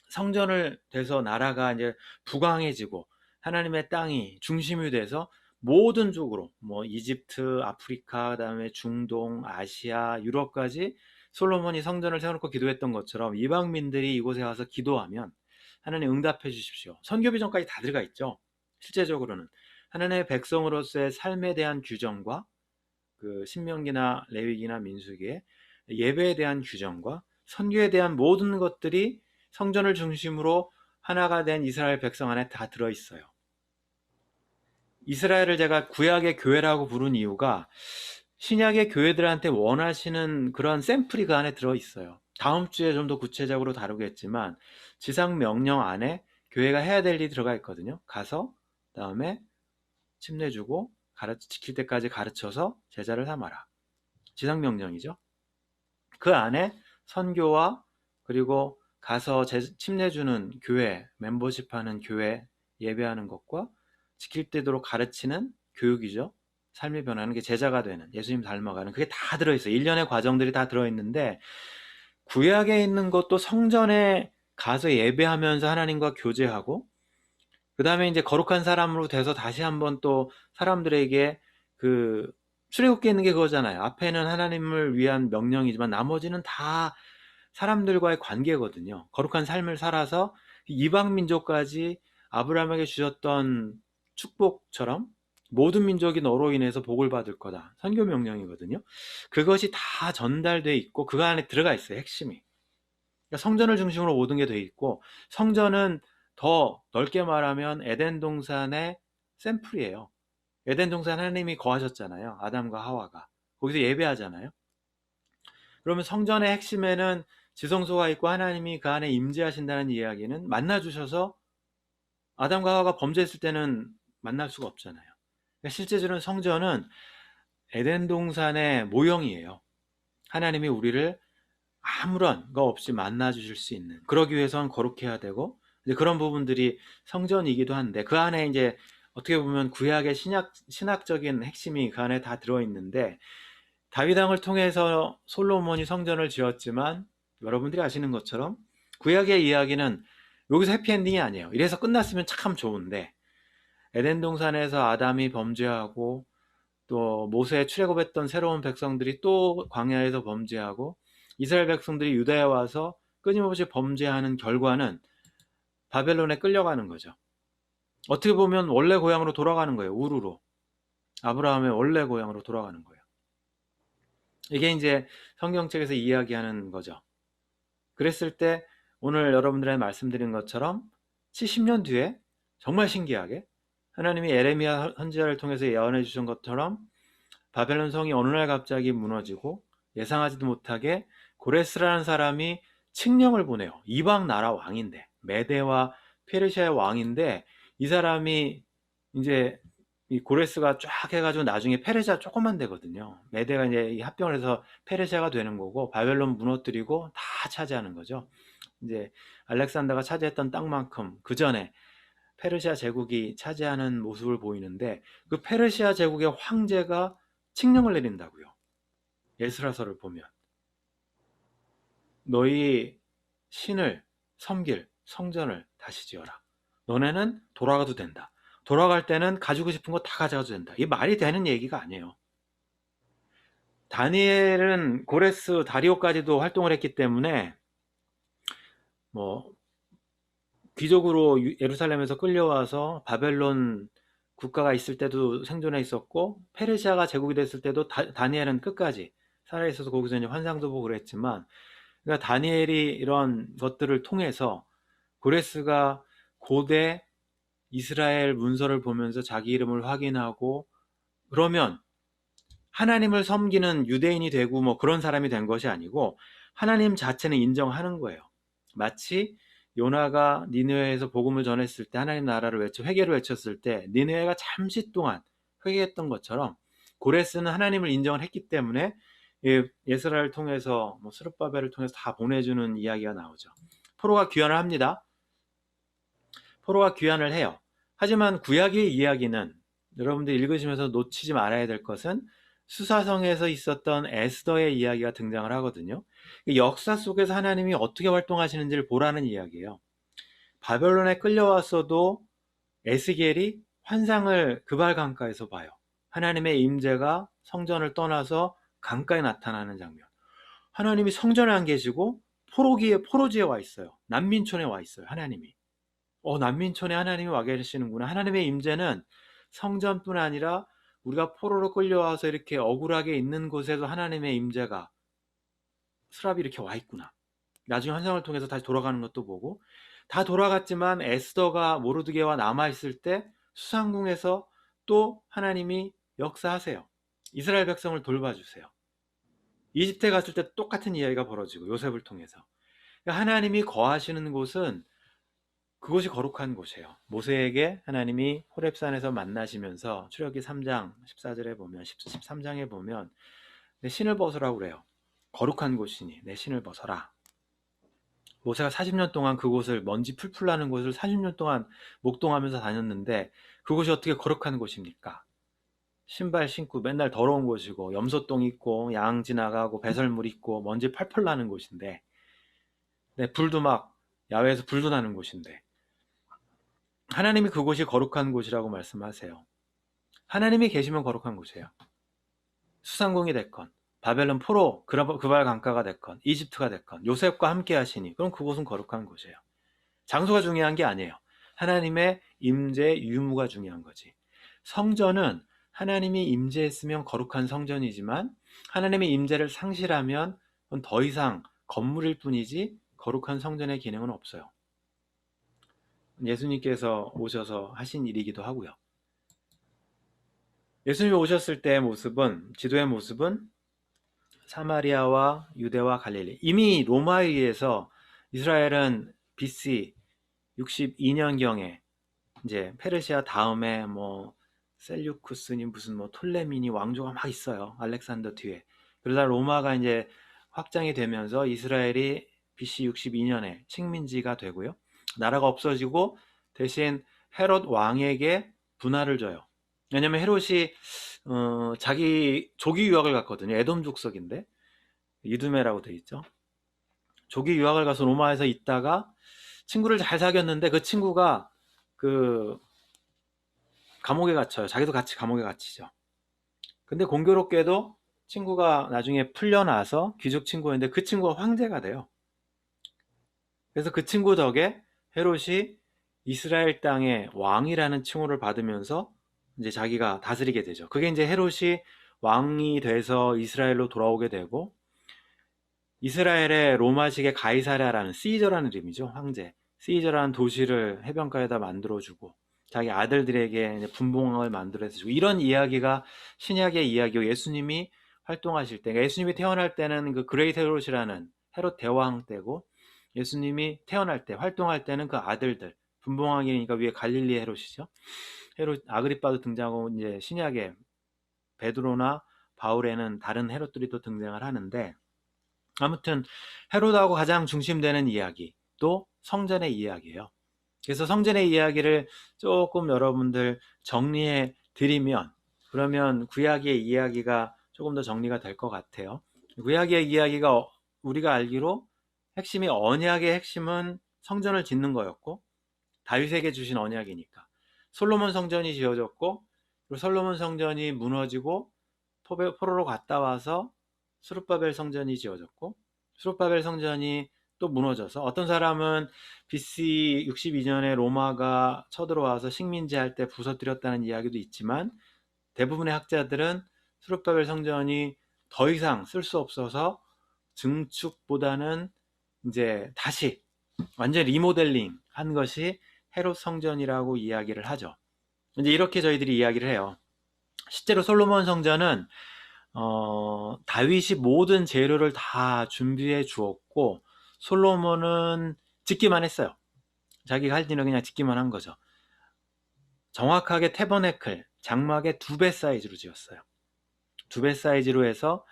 성전을 돼서 나라가 이제 부강해지고 하나님의 땅이 중심이 돼서 모든 쪽으로 뭐 이집트, 아프리카, 그다음에 중동, 아시아, 유럽까지 솔로몬이 성전을 세워놓고 기도했던 것처럼 이방민들이 이곳에 와서 기도하면 하나님 응답해 주십시오. 선교비전까지 다 들어가 있죠. 실제적으로는 하나님의 백성으로서의 삶에 대한 규정과 그 신명기나 레위기나 민수기에 예배에 대한 규정과 선교에 대한 모든 것들이 성전을 중심으로 하나가 된 이스라엘 백성 안에 다 들어있어요. 이스라엘을 제가 구약의 교회라고 부른 이유가 신약의 교회들한테 원하시는 그런 샘플이 그 안에 들어있어요. 다음 주에 좀 더 구체적으로 다루겠지만 지상 명령 안에 교회가 해야 될 일이 들어가 있거든요. 가서 그다음에 침례주고 지킬 때까지 가르쳐서 제자를 삼아라. 지상 명령이죠. 그 안에 선교와 그리고 가서 침례주는 교회, 멤버십하는 교회, 예배하는 것과 지킬 때도록 가르치는 교육이죠. 삶이 변하는 게 제자가 되는, 예수님 닮아가는, 그게 다 들어있어요. 일련의 과정들이 다 들어있는데 구약에 있는 것도 성전에 가서 예배하면서 하나님과 교제하고 그 다음에 이제 거룩한 사람으로 돼서 다시 한번 또 사람들에게 그 출애굽기에 있는 게 그거잖아요. 앞에는 하나님을 위한 명령이지만 나머지는 다 사람들과의 관계거든요. 거룩한 삶을 살아서 이방 민족까지 아브라함에게 주셨던 축복처럼 모든 민족이 너로 인해서 복을 받을 거다. 선교 명령이거든요. 그것이 다 전달돼 있고 그 안에 들어가 있어요. 핵심이. 그러니까 성전을 중심으로 모든 게 돼 있고 성전은 더 넓게 말하면 에덴 동산의 샘플이에요. 에덴 동산 하나님이 거하셨잖아요. 아담과 하와가. 거기서 예배하잖아요. 그러면 성전의 핵심에는 지성소가 있고 하나님이 그 안에 임재하신다는 이야기는 만나 주셔서 아담과 하와가 범죄했을 때는 만날 수가 없잖아요. 그러니까 실제적으로 성전은 에덴 동산의 모형이에요. 하나님이 우리를 아무런 거 없이 만나 주실 수 있는, 그러기 위해서는 거룩해야 되고 이제 그런 부분들이 성전이기도 한데 그 안에 이제 어떻게 보면 구약의 신학적인 핵심이 그 안에 다 들어있는데 다윗 왕을 통해서 솔로몬이 성전을 지었지만 여러분들이 아시는 것처럼 구약의 이야기는 여기서 해피엔딩이 아니에요. 이래서 끝났으면 참 좋은데 에덴 동산에서 아담이 범죄하고 또 모세에 출애굽했던 새로운 백성들이 또 광야에서 범죄하고 이스라엘 백성들이 유다에 와서 끊임없이 범죄하는 결과는 바벨론에 끌려가는 거죠. 어떻게 보면 원래 고향으로 돌아가는 거예요. 우르로. 아브라함의 원래 고향으로 돌아가는 거예요. 이게 이제 성경책에서 이야기하는 거죠. 그랬을 때 오늘 여러분들의 말씀드린 것처럼 70년 뒤에 정말 신기하게 하나님이 에레미야 선지자를 통해서 예언해 주신 것처럼 바벨론 성이 어느 날 갑자기 무너지고 예상하지도 못하게 고레스라는 사람이 칙령을 보내요. 이방 나라 왕인데 메대와 페르시아의 왕인데 이 사람이 이제 이 고레스가 쫙 해가지고 나중에 페르시아 조금만 되거든요. 메대가 이제 합병을 해서 페르시아가 되는 거고 바벨론 무너뜨리고 다 차지하는 거죠. 이제 알렉산더가 차지했던 땅만큼 그 전에 페르시아 제국이 차지하는 모습을 보이는데 그 페르시아 제국의 황제가 칙령을 내린다고요. 에스라서를 보면 너희 신을 섬길 성전을 다시 지어라. 너네는 돌아가도 된다. 돌아갈 때는 가지고 싶은 거 다 가져가도 된다. 이게 말이 되는 얘기가 아니에요. 다니엘은 고레스 다리오까지도 활동을 했기 때문에 뭐 귀족으로 예루살렘에서 끌려와서 바벨론 국가가 있을 때도 생존해 있었고 페르시아가 제국이 됐을 때도 다니엘은 끝까지 살아 있어서 거기서 이제 환상도 보고 그랬지만, 그러니까 다니엘이 이런 것들을 통해서 고레스가 고대 이스라엘 문서를 보면서 자기 이름을 확인하고, 그러면 하나님을 섬기는 유대인이 되고 뭐 그런 사람이 된 것이 아니고 하나님 자체는 인정하는 거예요. 마치 요나가 니느웨에서 복음을 전했을 때, 하나님 나라를 회개를 외쳤을 때 니느웨가 잠시 동안 회개했던 것처럼, 고레스는 하나님을 인정을 했기 때문에 예스라를 통해서 뭐 스룹바벨을 통해서 다 보내주는 이야기가 나오죠. 포로가 귀환을 합니다. 포로가 귀환을 해요. 하지만 구약의 이야기는 여러분들 읽으시면서 놓치지 말아야 될 것은 수사성에서 있었던 에스더의 이야기가 등장을 하거든요. 역사 속에서 하나님이 어떻게 활동하시는지를 보라는 이야기예요. 바벨론에 끌려왔어도 에스겔이 환상을 그발 강가에서 봐요. 하나님의 임재가 성전을 떠나서 강가에 나타나는 장면. 하나님이 성전에 안 계시고 포로지에 와 있어요. 난민촌에 와 있어요. 하나님이. 난민촌에 하나님이 와 계시는구나. 하나님의 임재는 성전뿐 아니라 우리가 포로로 끌려와서 이렇게 억울하게 있는 곳에도 하나님의 임재가 스랍이 이렇게 와 있구나. 나중에 환상을 통해서 다시 돌아가는 것도 보고, 다 돌아갔지만 에스더가 모르드게와 남아있을 때 수상궁에서 또 하나님이 역사하세요. 이스라엘 백성을 돌봐주세요. 이집트에 갔을 때 똑같은 이야기가 벌어지고, 요셉을 통해서. 그러니까 하나님이 거하시는 곳은 그곳이 거룩한 곳이에요. 모세에게 하나님이 호렙산에서 만나시면서 출애굽기 3장 14절에 보면, 13장에 보면 내 신을 벗으라고 그래요. 거룩한 곳이니 내 신을 벗어라. 모세가 40년 동안 그곳을, 먼지 풀풀 나는 곳을 40년 동안 목동하면서 다녔는데 그곳이 어떻게 거룩한 곳입니까? 신발 신고 맨날 더러운 곳이고 염소똥 있고 양 지나가고 배설물 있고 먼지 팔팔 나는 곳인데, 불도 막 야외에서 불도 나는 곳인데 하나님이 그곳이 거룩한 곳이라고 말씀하세요. 하나님이 계시면 거룩한 곳이에요. 수상궁이 됐건 바벨론 포로 그발 강가가 됐건 이집트가 됐건 요셉과 함께 하시니 그럼 그곳은 거룩한 곳이에요. 장소가 중요한 게 아니에요. 하나님의 임재 유무가 중요한 거지. 성전은 하나님이 임재했으면 거룩한 성전이지만 하나님의 임재를 상실하면 그건 더 이상 건물일 뿐이지 거룩한 성전의 기능은 없어요. 예수님께서 오셔서 하신 일이기도 하고요. 예수님이 오셨을 때의 모습은, 지도의 모습은 사마리아와 유대와 갈릴리. 이미 로마에 의해서 이스라엘은 BC 62년경에 이제 페르시아 다음에 뭐 셀류쿠스니 무슨 뭐 톨레미니 왕조가 막 있어요. 알렉산더 뒤에. 그러다 로마가 이제 확장이 되면서 이스라엘이 BC 62년에 식민지가 되고요. 나라가 없어지고 대신 헤롯 왕에게 분할을 줘요. 왜냐면 헤롯이 자기 조기 유학을 갔거든요. 에돔 족속인데 이두메라고 돼 있죠. 조기 유학을 가서 로마에서 있다가 친구를 잘 사귀었는데 그 친구가 그 감옥에 갇혀요. 자기도 같이 감옥에 갇히죠. 근데 공교롭게도 친구가 나중에 풀려나서 귀족 친구였는데 그 친구가 황제가 돼요. 그래서 그 친구 덕에 헤롯이 이스라엘 땅의 왕이라는 칭호를 받으면서 이제 자기가 다스리게 되죠. 그게 이제 헤롯이 왕이 돼서 이스라엘로 돌아오게 되고, 이스라엘의 로마식의 가이사랴라는 시저라는 이름이죠. 황제. 시저라는 도시를 해변가에다 만들어주고 자기 아들들에게 분봉을 만들어주고, 이런 이야기가 신약의 이야기고 예수님이 활동하실 때, 그러니까 예수님이 태어날 때는 그 그레이트 헤롯이라는 헤롯 대왕 때고, 예수님이 태어날 때 활동할 때는 그 아들들, 분봉왕이니까 위에 갈릴리 헤롯이죠. 헤롯 아그리빠도 등장하고 이제 신약의 베드로나 바울에는 다른 헤롯들이 또 등장을 하는데, 아무튼 헤롯하고 가장 중심되는 이야기 또 성전의 이야기예요. 그래서 성전의 이야기를 조금 여러분들 정리해 드리면, 그러면 구약의 이야기가 조금 더 정리가 될 것 같아요. 구약의 이야기가 우리가 알기로 핵심이, 언약의 핵심은 성전을 짓는 거였고 다윗에게 주신 언약이니까 솔로몬 성전이 지어졌고, 그리고 솔로몬 성전이 무너지고 포로로 갔다 와서 스룹바벨 성전이 지어졌고, 스룹바벨 성전이 또 무너져서, 어떤 사람은 BC 62년에 로마가 쳐들어와서 식민지 할 때 부서뜨렸다는 이야기도 있지만, 대부분의 학자들은 수르바벨 성전이 더 이상 쓸 수 없어서 증축보다는 이제 다시 완전 리모델링 한 것이 헤롯 성전이라고 이야기를 하죠. 이제 이렇게 저희들이 이야기를 해요. 실제로 솔로몬 성전은 다윗이 모든 재료를 다 준비해 주었고, 솔로몬은 짓기만 했어요. 자기가 할 일은 그냥 짓기만 한 거죠. 정확하게 태버네클 장막의 2배 사이즈로 지었어요. 2배 사이즈로 해서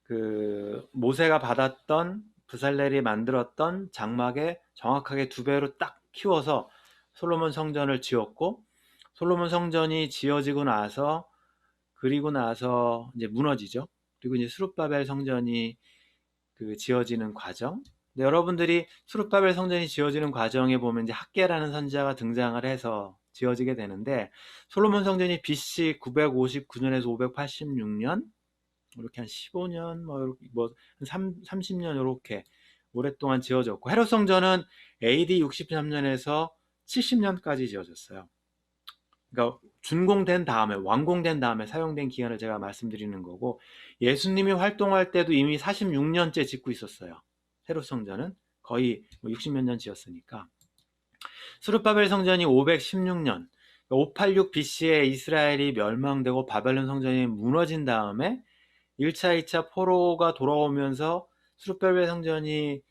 그 모세가 받았던, 브살렐이 만들었던 장막에 정확하게 2배로 딱 키워서 솔로몬 성전을 지었고, 솔로몬 성전이 지어지고 나서, 그리고 나서 이제 무너지죠. 그리고 이제 스룹바벨 성전이 그 지어지는 과정. 근데 여러분들이 스룹바벨 성전이 지어지는 과정에 보면 이제 학개라는 선지자가 등장을 해서 지어지게 되는데, 솔로몬 성전이 BC 959년에서 586년, 이렇게 한 15년, 뭐 30년 이렇게 오랫동안 지어졌고, 헤롯 성전은 AD 63년에서 70년까지 지어졌어요. 그러니까 준공된 다음에, 완공된 다음에 사용된 기간을 제가 말씀드리는 거고, 예수님이 활동할 때도 이미 46년째 짓고 있었어요. 헤롯 성전은 거의 60몇 년 지었으니까. 스룹바벨 성전이 516년, 586 BC에 이스라엘이 멸망되고 바벨론 성전이 무너진 다음에 1차, 2차 포로가 돌아오면서 스룹바벨 성전이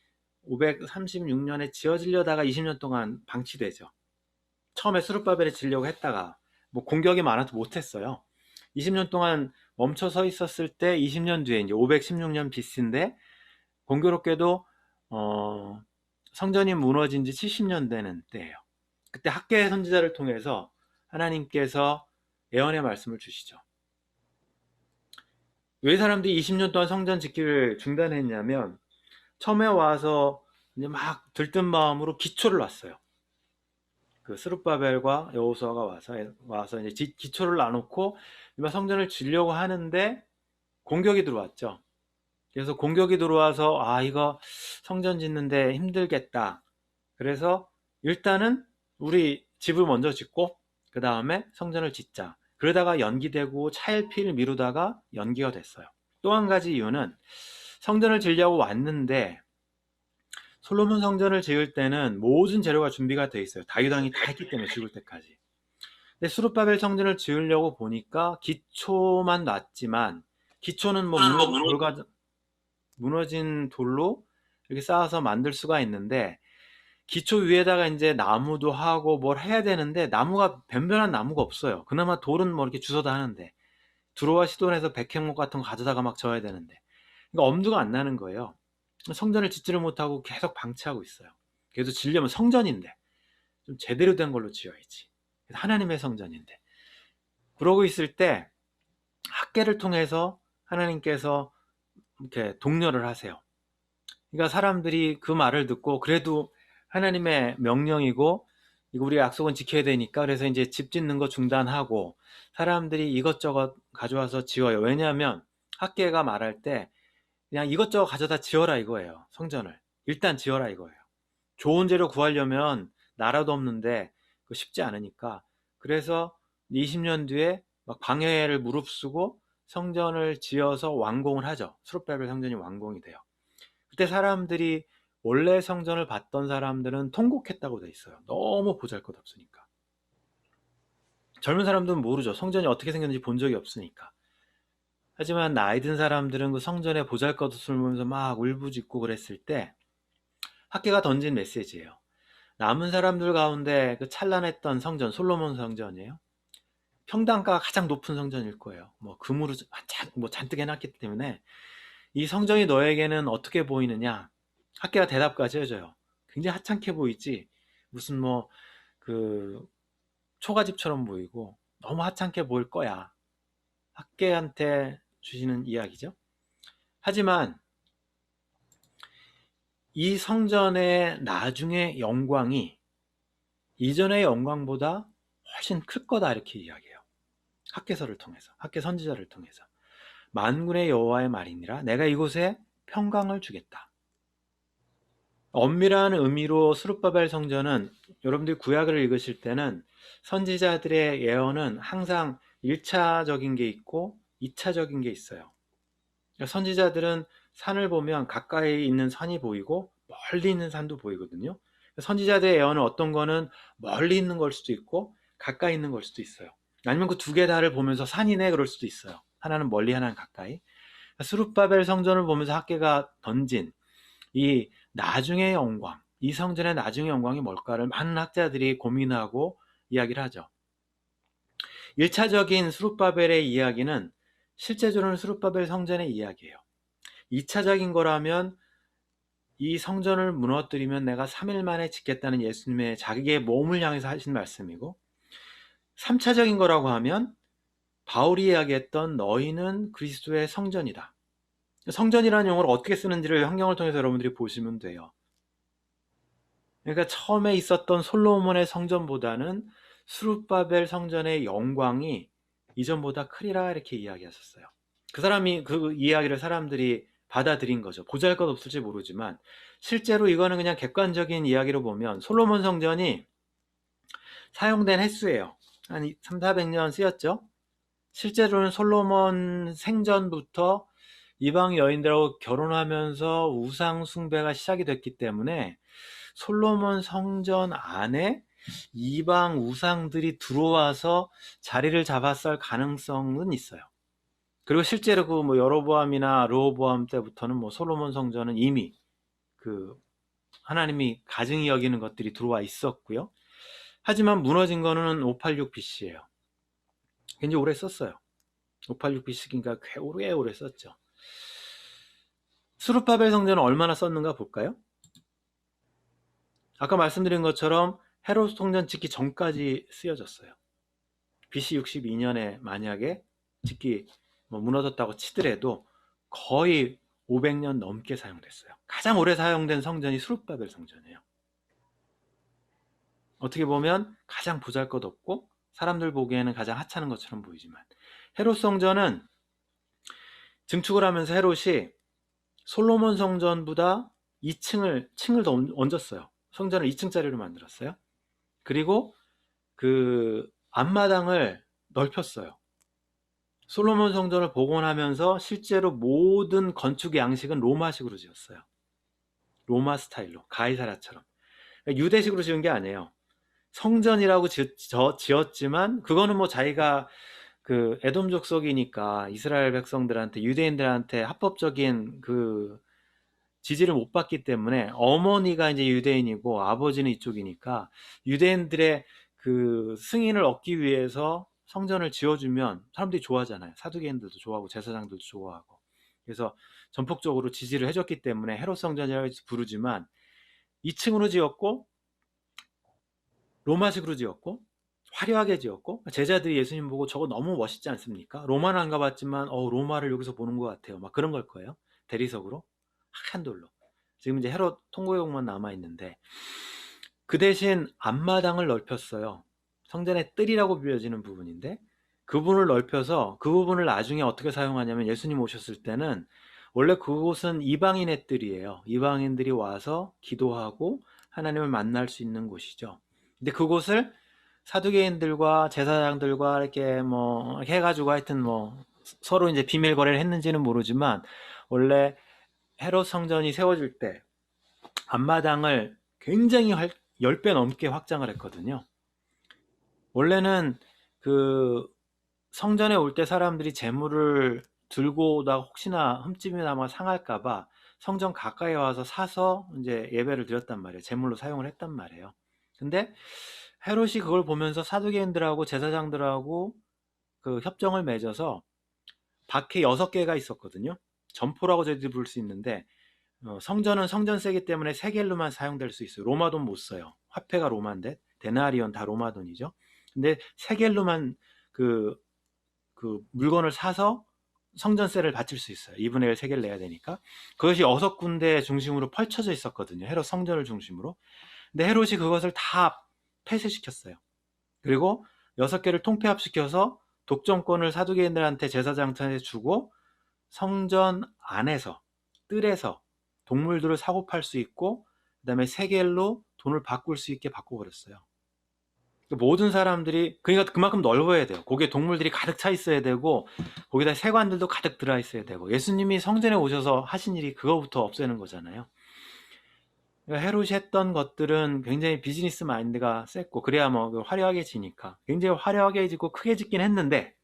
536년에 지어지려다가 20년 동안 방치되죠. 처음에 스룹바벨에 지려고 했다가 뭐 공격이 많아서 못했어요. 20년 동안 멈춰 서 있었을 때 20년 뒤에 이제 516년 BC인데, 공교롭게도 성전이 무너진 지 70년 되는 때예요. 그때 학개 선지자를 통해서 하나님께서 예언의 말씀을 주시죠. 왜 사람들이 20년 동안 성전 짓기를 중단했냐면, 처음에 와서 이제 막 들뜬 마음으로 기초를 놨어요. 그 스룹바벨과 여호수아가 와서 이제 기초를 놔놓고 성전을 지려고 하는데 공격이 들어왔죠. 그래서 공격이 들어와서 이거 성전 짓는데 힘들겠다. 그래서 일단은 우리 집을 먼저 짓고 그 다음에 성전을 짓자. 그러다가 연기되고 차일피일 미루다가 연기가 됐어요. 또 한 가지 이유는, 성전을 지려고 왔는데 솔로몬 성전을 지을 때는 모든 재료가 준비가 돼 있어요. 다윗 왕이 다 했기 때문에, 죽을 때까지. 근데 수룹바벨 성전을 지으려고 보니까 기초만 놨지만, 기초는 뭐 무너진 돌로 이렇게 쌓아서 만들 수가 있는데, 기초 위에다가 이제 나무도 하고 뭘 해야 되는데, 나무가 변변한 나무가 없어요. 그나마 돌은 뭐 이렇게 주워다 하는데, 두로와 시돈에서 백향목 같은 거 가져다가 막 져야 되는데, 그러니까 엄두가 안 나는 거예요. 성전을 짓지를 못하고 계속 방치하고 있어요. 그래도 지려면 성전인데 좀 제대로 된 걸로 지어야지. 하나님의 성전인데. 그러고 있을 때 학개를 통해서 하나님께서 이렇게 독려를 하세요. 그러니까 사람들이 그 말을 듣고, 그래도 하나님의 명령이고 이거 우리 약속은 지켜야 되니까, 그래서 이제 집 짓는 거 중단하고 사람들이 이것저것 가져와서 지어요. 왜냐하면 학개가 말할 때 그냥 이것저것 가져다 지어라 이거예요. 성전을 일단 지어라 이거예요. 좋은 재료 구하려면 나라도 없는데 그거 쉽지 않으니까. 그래서 20년 뒤에 막 방해를 무릅쓰고 성전을 지어서 완공을 하죠. 스룹바벨 성전이 완공이 돼요. 그때 사람들이, 원래 성전을 봤던 사람들은 통곡했다고 돼 있어요. 너무 보잘것없으니까. 젊은 사람들은 모르죠. 성전이 어떻게 생겼는지 본 적이 없으니까. 하지만 나이 든 사람들은 그 성전에 보잘것없을 보면서 막 울부짖고 그랬을 때 학개가 던진 메시지예요. 남은 사람들 가운데 그 찬란했던 성전, 솔로몬 성전이에요. 평당가가 가장 높은 성전일 거예요. 뭐 금으로 잔뜩 해놨기 때문에, 이 성전이 너에게는 어떻게 보이느냐? 학개가 대답까지 해줘요. 굉장히 하찮게 보이지, 무슨 뭐 그 초가집처럼 보이고 너무 하찮게 보일 거야. 학개한테 주시는 이야기죠. 하지만 이 성전의 나중의 영광이 이전의 영광보다 훨씬 클 거다, 이렇게 이야기해요. 학개서를 통해서, 학개 선지자를 통해서. 만군의 여호와의 말이니라, 내가 이곳에 평강을 주겠다. 엄밀한 의미로 스룹바벨 성전은 여러분들이 구약을 읽으실 때는 선지자들의 예언은 항상 1차적인 게 있고 2차적인 게 있어요. 그러니까 선지자들은 산을 보면 가까이 있는 산이 보이고 멀리 있는 산도 보이거든요. 선지자들의 예언은 어떤 거는 멀리 있는 걸 수도 있고 가까이 있는 걸 수도 있어요. 아니면 그 두 개 다를 보면서 산이네 그럴 수도 있어요. 하나는 멀리 하나는 가까이. 스룹바벨 성전을 보면서 학계가 던진 이 나중의 영광, 이 성전의 나중의 영광이 뭘까를 많은 학자들이 고민하고 이야기를 하죠. 1차적인 스룹바벨의 이야기는 실제적으로는 스룹바벨 성전의 이야기예요. 2차적인 거라면 이 성전을 무너뜨리면 내가 3일 만에 짓겠다는 예수님의 자기의 몸을 향해서 하신 말씀이고, 3차적인 거라고 하면 바울이 이야기했던 너희는 그리스도의 성전이다. 성전이라는 용어를 어떻게 쓰는지를 성경을 통해서 여러분들이 보시면 돼요. 그러니까 처음에 있었던 솔로몬의 성전보다는 스룹바벨 성전의 영광이 이전보다 크리라 이렇게 이야기하셨어요. 그 사람이 그 이야기를 사람들이 받아들인 거죠. 보잘것없을지 모르지만 실제로 이거는 그냥 객관적인 이야기로 보면 솔로몬 성전이 사용된 횟수예요. 한 3, 400년 쓰였죠. 실제로는 솔로몬 생전부터 이방 여인들하고 결혼하면서 우상 숭배가 시작이 됐기 때문에 솔로몬 성전 안에 이방 우상들이 들어와서 자리를 잡았을 가능성은 있어요. 그리고 실제로 그 뭐 여로보암이나 르호보암 때부터는 뭐 솔로몬 성전은 이미 그 하나님이 가증히 여기는 것들이 들어와 있었고요. 하지만 무너진 거는 586 BC예요. 굉장히 오래 썼어요. 586 BC니까 꽤 오래 썼죠. 스룹바벨 성전은 얼마나 썼는가 볼까요? 아까 말씀드린 것처럼 헤롯 성전 짓기 전까지 쓰여졌어요. BC 62년에 만약에 짓기 무너졌다고 치더라도 거의 500년 넘게 사용됐어요. 가장 오래 사용된 성전이 스룹바벨 성전이에요. 어떻게 보면 가장 보잘것없고 사람들 보기에는 가장 하찮은 것처럼 보이지만 헤롯 성전은 증축을 하면서 헤롯이 솔로몬 성전보다 층을 더 얹었어요. 성전을 2층짜리로 만들었어요. 그리고 그 앞마당을 넓혔어요. 솔로몬 성전을 복원하면서 실제로 모든 건축의 양식은 로마식으로 지었어요. 로마 스타일로, 가이사라처럼. 유대식으로 지은 게 아니에요. 성전이라고 지었지만 그거는 뭐 자기가 그 에돔 족속이니까 이스라엘 백성들한테 유대인들한테 합법적인 그 지지를 못 받기 때문에 어머니가 이제 유대인이고 아버지는 이쪽이니까 유대인들의 그 승인을 얻기 위해서 성전을 지어주면 사람들이 좋아하잖아요. 사두개인들도 좋아하고 제사장들도 좋아하고. 그래서 전폭적으로 지지를 해줬기 때문에 헤롯 성전이라고 부르지만 2층으로 지었고 로마식으로 지었고 화려하게 지었고 제자들이 예수님 보고 저거 너무 멋있지 않습니까? 로마는 안 가봤지만 로마를 여기서 보는 것 같아요. 막 그런 걸 거예요. 대리석으로 하얀 돌로. 지금 이제 헤롯 통고용만 남아 있는데 그 대신 앞마당을 넓혔어요. 성전의 뜰이라고 불려지는 부분인데 그 부분을 넓혀서 그 부분을 나중에 어떻게 사용하냐면 예수님 오셨을 때는 원래 그곳은 이방인의 뜰이에요. 이방인들이 와서 기도하고 하나님을 만날 수 있는 곳이죠. 근데 그곳을 사두개인들과 제사장들과 이렇게 뭐 해가지고 하여튼 뭐 서로 이제 비밀 거래를 했는지는 모르지만 원래 헤롯 성전이 세워질 때 앞마당을 굉장히 10배 넘게 확장을 했거든요. 원래는 그 성전에 올 때 사람들이 재물을 들고 오다가 혹시나 흠집이 나면 상할까봐 성전 가까이 와서 사서 이제 예배를 드렸단 말이에요. 재물로 사용을 했단 말이에요. 근데 헤롯이 그걸 보면서 사두개인들하고 제사장들하고 그 협정을 맺어서 박해 6개가 있었거든요. 점포라고 저희들이 부를 수 있는데 성전은 성전세기 때문에 세겔로만 사용될 수 있어요. 로마 돈 못 써요. 화폐가 로마인데 데나리온 다 로마 돈이죠. 근데 세겔로만 그 물건을 사서 성전세를 바칠 수 있어요. 2분의 1 세겔 내야 되니까. 그것이 6군데 중심으로 펼쳐져 있었거든요. 헤롯 성전을 중심으로. 근데 헤롯이 그것을 다 폐쇄시켰어요. 그리고 6개를 통폐합시켜서 독점권을 사두개인들한테 제사장한테 주고 성전 안에서 뜰에서 동물들을 사고 팔 수 있고 그다음에 세겔로 돈을 바꿀 수 있게 바꿔버렸어요. 모든 사람들이, 그러니까 그만큼 넓어야 돼요. 거기에 동물들이 가득 차 있어야 되고, 거기다 세관들도 가득 들어 있어야 되고, 예수님이 성전에 오셔서 하신 일이 그거부터 없애는 거잖아요. 그러니까 헤롯이 했던 것들은 굉장히 비즈니스 마인드가 셌고, 그래야 뭐 화려하게 지니까 굉장히 화려하게 지고 크게 짓긴 했는데,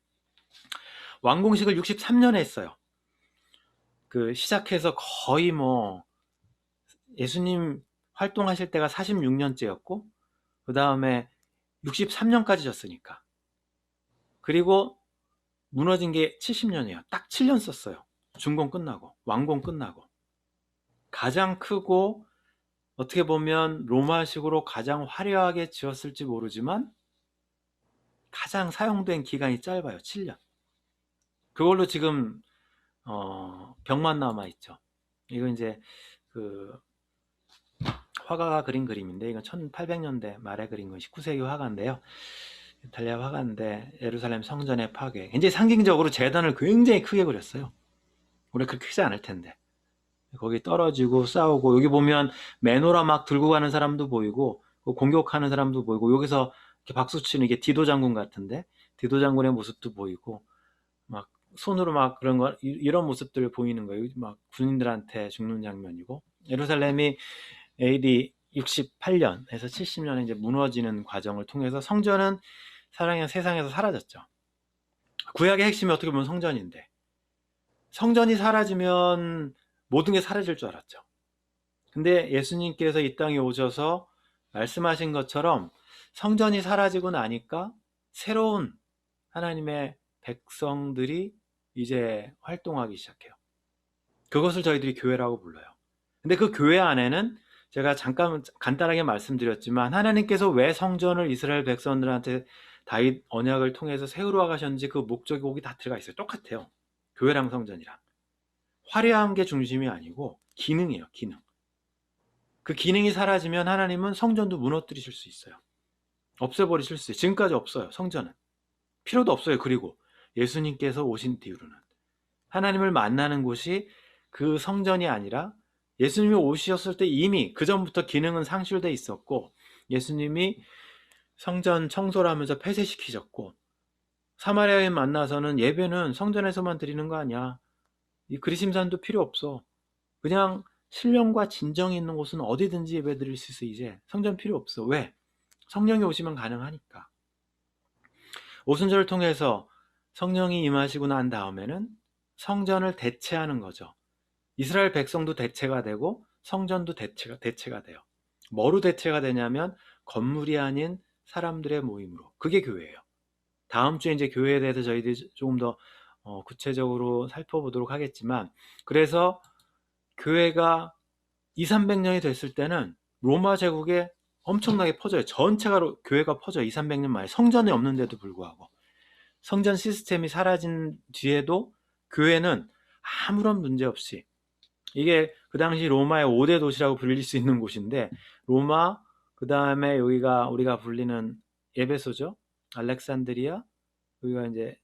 완공식을 63년에 했어요. 그 시작해서 거의 뭐 예수님 활동하실 때가 46년째였고, 그 다음에 63년까지 졌으니까. 그리고 무너진 게 70년이에요. 딱 7년 썼어요. 준공 끝나고, 완공 끝나고. 가장 크고, 어떻게 보면 로마식으로 가장 화려하게 지었을지 모르지만, 가장 사용된 기간이 짧아요. 7년. 그걸로 지금, 벽만 남아있죠. 이거 이제, 그, 화가가 그린 그림인데, 이건 1800년대 말에 그린 건 19세기 화가인데요. 이탈리아 화가인데, 예루살렘 성전의 파괴. 굉장히 상징적으로 제단을 굉장히 크게 그렸어요. 원래 그렇게 크지 않을 텐데. 거기 떨어지고 싸우고, 여기 보면 메노라 막 들고 가는 사람도 보이고, 공격하는 사람도 보이고, 여기서 이렇게 박수 치는 게 디도 장군 같은데, 디도 장군의 모습도 보이고, 막 손으로 막 그런 거, 이런 모습들 보이는 거예요. 막 군인들한테 죽는 장면이고, 예루살렘이 AD 68년에서 70년에 이제 무너지는 과정을 통해서 성전은 사랑의 세상에서 사라졌죠. 구약의 핵심이 어떻게 보면 성전인데, 성전이 사라지면 모든 게 사라질 줄 알았죠. 근데 예수님께서 이 땅에 오셔서 말씀하신 것처럼 성전이 사라지고 나니까 새로운 하나님의 백성들이 이제 활동하기 시작해요. 그것을 저희들이 교회라고 불러요. 근데 그 교회 안에는 제가 잠깐 간단하게 말씀드렸지만, 하나님께서 왜 성전을 이스라엘 백성들한테 다윗 언약을 통해서 세우러 가셨는지 그 목적이 거기 다 들어가 있어요. 똑같아요. 교회랑 성전이랑. 화려한 게 중심이 아니고 기능이에요. 기능. 그 기능이 사라지면 하나님은 성전도 무너뜨리실 수 있어요. 없애버리실 수 있어요. 지금까지 없어요. 성전은. 필요도 없어요. 그리고 예수님께서 오신 뒤로는. 하나님을 만나는 곳이 그 성전이 아니라, 예수님이 오셨을 때 이미 그 전부터 기능은 상실돼 있었고, 예수님이 성전 청소를 하면서 폐쇄시키셨고, 사마리아인 만나서는 예배는 성전에서만 드리는 거 아니야. 이 그리심산도 필요 없어. 그냥 신령과 진정이 있는 곳은 어디든지 예배 드릴 수 있어. 이제 성전 필요 없어. 왜? 성령이 오시면 가능하니까. 오순절을 통해서 성령이 임하시고 난 다음에는 성전을 대체하는 거죠. 이스라엘 백성도 대체가 되고 성전도 대체가 돼요. 뭐로 대체가 되냐면 건물이 아닌 사람들의 모임으로. 그게 교회예요. 다음 주에 이제 교회에 대해서 저희들이 조금 더 구체적으로 살펴보도록 하겠지만, 그래서 교회가 200~300년이 됐을 때는 로마 제국에 엄청나게 퍼져요. 전체가 교회가 퍼져요. 200~300년 만에. 성전이 없는데도 불구하고. 성전 시스템이 사라진 뒤에도 교회는 아무런 문제 없이, 이게 그 당시 로마의 5대 도시라고 불릴 수 있는 곳인데, 로마, 그 다음에 여기가 우리가 불리는 에베소죠. 알렉산드리아, 여기가 이제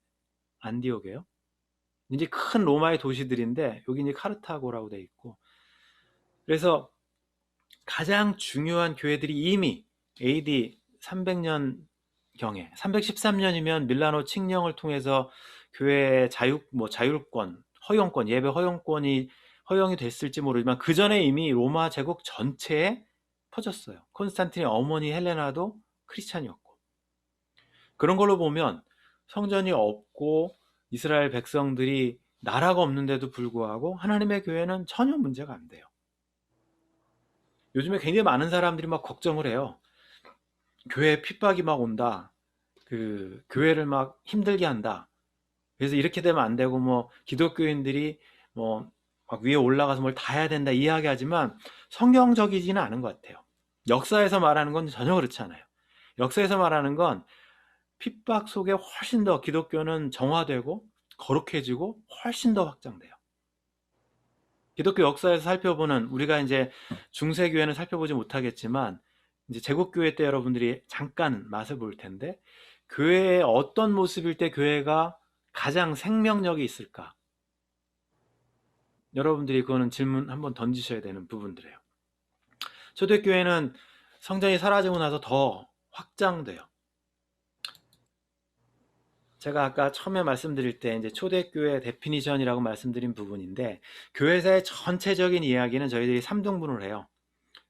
안디옥이에요. 이제 큰 로마의 도시들인데, 여기 이제 카르타고라고 돼 있고, 그래서 가장 중요한 교회들이 이미 AD 300년 경에, 313년이면 밀라노 칙령을 통해서 교회의 자율권, 허용권, 예배 허용권이 허용이 됐을지 모르지만, 그 전에 이미 로마 제국 전체에 퍼졌어요. 콘스탄틴의 어머니 헬레나도 크리스찬이었고. 그런 걸로 보면 성전이 없고 이스라엘 백성들이 나라가 없는데도 불구하고 하나님의 교회는 전혀 문제가 안 돼요. 요즘에 굉장히 많은 사람들이 막 걱정을 해요. 교회에 핍박이 막 온다. 그 교회를 막 힘들게 한다. 그래서 이렇게 되면 안 되고, 뭐 기독교인들이 뭐 막 위에 올라가서 뭘 다 해야 된다 이야기하지만, 성경적이지는 않은 것 같아요. 역사에서 말하는 건 전혀 그렇지 않아요. 역사에서 말하는 건 핍박 속에 훨씬 더 기독교는 정화되고 거룩해지고 훨씬 더 확장돼요. 기독교 역사에서 살펴보는, 우리가 이제 중세교회는 살펴보지 못하겠지만, 이제 제국교회 때 여러분들이 잠깐 맛을 볼 텐데, 교회의 어떤 모습일 때 교회가 가장 생명력이 있을까? 여러분들이 그거는 질문 한번 던지셔야 되는 부분들이에요. 초대교회는 성전이 사라지고 나서 더 확장돼요. 제가 아까 처음에 말씀드릴 때 이제 초대교회 데피니션이라고 말씀드린 부분인데, 교회사의 전체적인 이야기는 저희들이 3등분을 해요.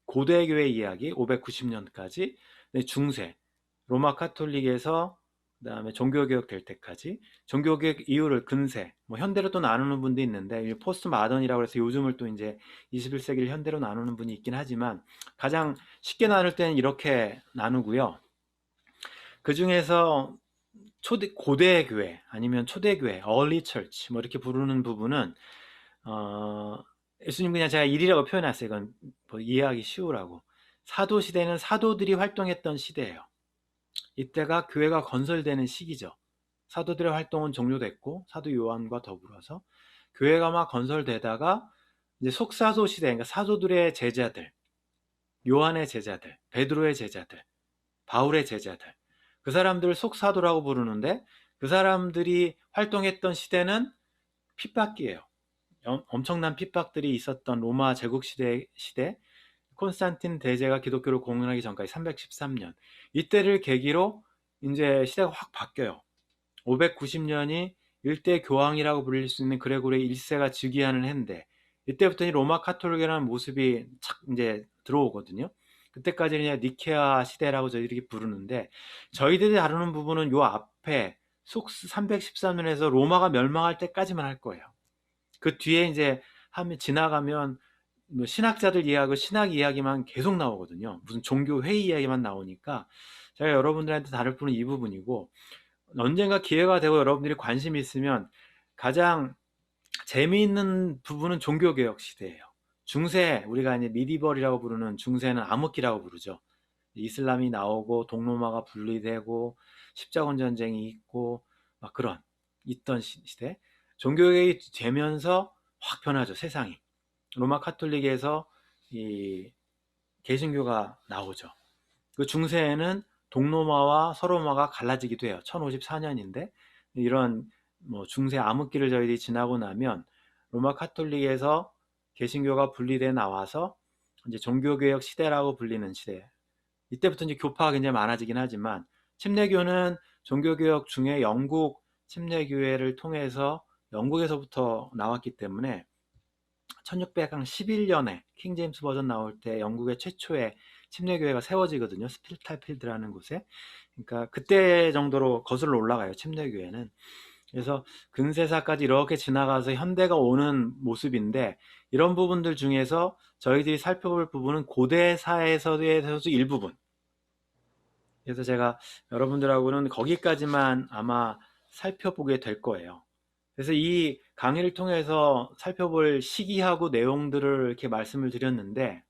고대교회 이야기 590년까지, 중세 로마 카톨릭에서 그다음에 종교개혁 될 때까지, 종교개혁 이후를 근세, 뭐 현대로 또 나누는 분도 있는데 포스트 마던이라고 해서 요즘을 또 이제 21세기를 현대로 나누는 분이 있긴 하지만, 가장 쉽게 나눌 때는 이렇게 나누고요. 그 중에서 고대 교회 아니면 초대교회, early church 뭐 이렇게 부르는 부분은 예수님 그냥 제가 일이라고 표현했어요. 이건 뭐 이해하기 쉬우라고. 사도 시대는 사도들이 활동했던 시대예요. 이때가 교회가 건설되는 시기죠. 사도들의 활동은 종료됐고 사도 요한과 더불어서 교회가 막 건설되다가 이제 속사도 시대, 그러니까 사도들의 제자들, 요한의 제자들, 베드로의 제자들, 바울의 제자들, 그 사람들을 속사도라고 부르는데, 그 사람들이 활동했던 시대는 핍박기예요. 엄청난 핍박들이 있었던 로마 제국 시대, 콘스탄틴 대제가 기독교를 공인하기 전까지 313년, 이때를 계기로 이제 시대가 확 바뀌어요. 590년이 일대 교황이라고 불릴 수 있는 그레고리 1세가 즉위하는 해인데, 이때부터 이 로마 카톨릭이라는 모습이 착 이제 들어오거든요. 그때까지는 그냥 니케아 시대라고 저희들이 부르는데, 저희들이 다루는 부분은 요 앞에 313년에서 로마가 멸망할 때까지만 할 거예요. 그 뒤에 이제 하면 지나가면 뭐 신학자들 이야기, 신학 이야기만 계속 나오거든요. 무슨 종교 회의 이야기만 나오니까 제가 여러분들한테 다룰 부분은 이 부분이고, 언젠가 기회가 되고 여러분들이 관심이 있으면 가장 재미있는 부분은 종교개혁 시대예요. 중세, 우리가 이제 미디벌이라고 부르는 중세는 암흑기라고 부르죠. 이슬람이 나오고 동로마가 분리되고 십자군 전쟁이 있고 막 그런 있던 시대, 종교개혁이 되면서 확 변하죠, 세상이. 로마 카톨릭에서 이 개신교가 나오죠. 그 중세에는 동로마와 서로마가 갈라지기도 해요. 1054년인데 이런 뭐 중세 암흑기를 저희들이 지나고 나면 로마 카톨릭에서 개신교가 분리돼 나와서 이제 종교개혁 시대라고 불리는 시대. 이때부터 이제 교파가 굉장히 많아지긴 하지만, 침례교는 종교개혁 중에 영국 침례교회를 통해서 영국에서부터 나왔기 때문에 1611년에 킹 제임스 버전 나올 때 영국의 최초의 침례교회가 세워지거든요. 스필타필드라는 곳에. 그러니까 그때 정도로 거슬러 올라가요, 침례교회는. 그래서 근세사까지 이렇게 지나가서 현대가 오는 모습인데, 이런 부분들 중에서 저희들이 살펴볼 부분은 고대사에서도 일부분. 그래서 제가 여러분들하고는 거기까지만 아마 살펴보게 될 거예요. 그래서 이 강의를 통해서 살펴볼 시기하고 내용들을 이렇게 말씀을 드렸는데,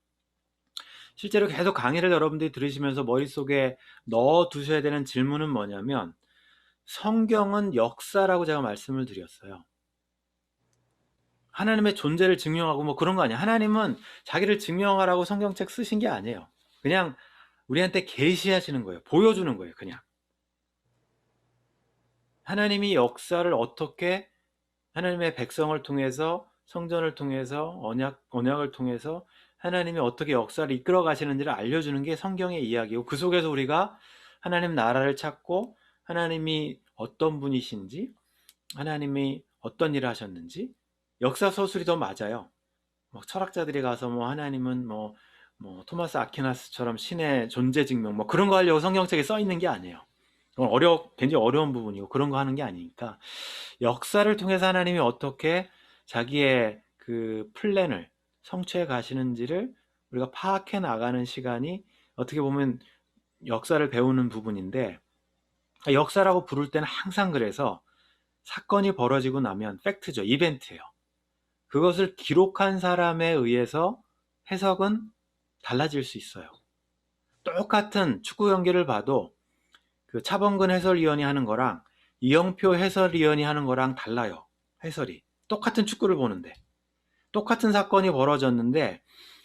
실제로 계속 강의를 여러분들이 들으시면서 머릿속에 넣어 두셔야 되는 질문은 뭐냐면, 성경은 역사라고 제가 말씀을 드렸어요. 하나님의 존재를 증명하고 뭐 그런 거 아니에요. 하나님은 자기를 증명하라고 성경책 쓰신 게 아니에요. 그냥 우리한테 계시하시는 거예요. 보여주는 거예요, 그냥. 하나님이 역사를 어떻게, 하나님의 백성을 통해서, 성전을 통해서, 언약을 통해서 하나님이 어떻게 역사를 이끌어 가시는지를 알려주는 게 성경의 이야기고, 그 속에서 우리가 하나님 나라를 찾고 하나님이 어떤 분이신지, 하나님이 어떤 일을 하셨는지, 역사 서술이 더 맞아요. 막 철학자들이 가서 뭐 하나님은 뭐 토마스 아퀴나스처럼 신의 존재 증명 뭐 그런 거 하려고 성경책에 써 있는 게 아니에요. 굉장히 어려운 부분이고 그런 거 하는 게 아니니까, 역사를 통해서 하나님이 어떻게 자기의 그 플랜을 성취해 가시는지를 우리가 파악해 나가는 시간이 어떻게 보면 역사를 배우는 부분인데, 역사라고 부를 때는 항상 그래서 사건이 벌어지고 나면 팩트죠. 이벤트예요. 그것을 기록한 사람에 의해서 해석은 달라질 수 있어요. 똑같은 축구 경기를 봐도 그 차범근 해설위원이 하는 거랑 이영표 해설위원이 하는 거랑 달라요. 해설이. 똑같은 축구를 보는데. 똑같은 사건이 벌어졌는데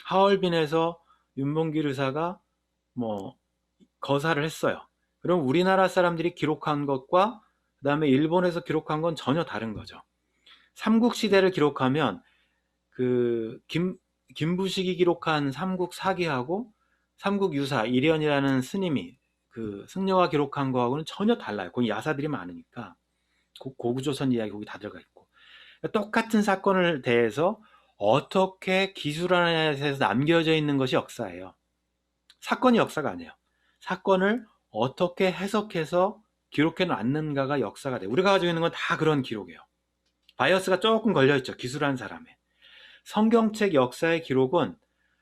하얼빈에서 윤봉길 의사가 뭐 거사를 했어요. 그럼 우리나라 사람들이 기록한 것과 그 다음에 일본에서 기록한 건 전혀 다른 거죠. 삼국시대를 기록하면 그 김부식이 기록한 삼국 사기하고 삼국유사 일현이라는 스님이 그 승려가 기록한 거하고는 전혀 달라요. 거기 야사들이 많으니까 고구조선 이야기 거기 다 들어가 있고 똑같은 사건을 대해서 어떻게 기술안에 대해서 남겨져 있는 것이 역사예요. 사건이 역사가 아니에요. 사건을 어떻게 해석해서 기록해 놨는가가 역사가 돼요. 우리가 가지고 있는 건 다 그런 기록이에요. 바이어스가 조금 걸려있죠. 기술한 사람에. 성경책 역사의 기록은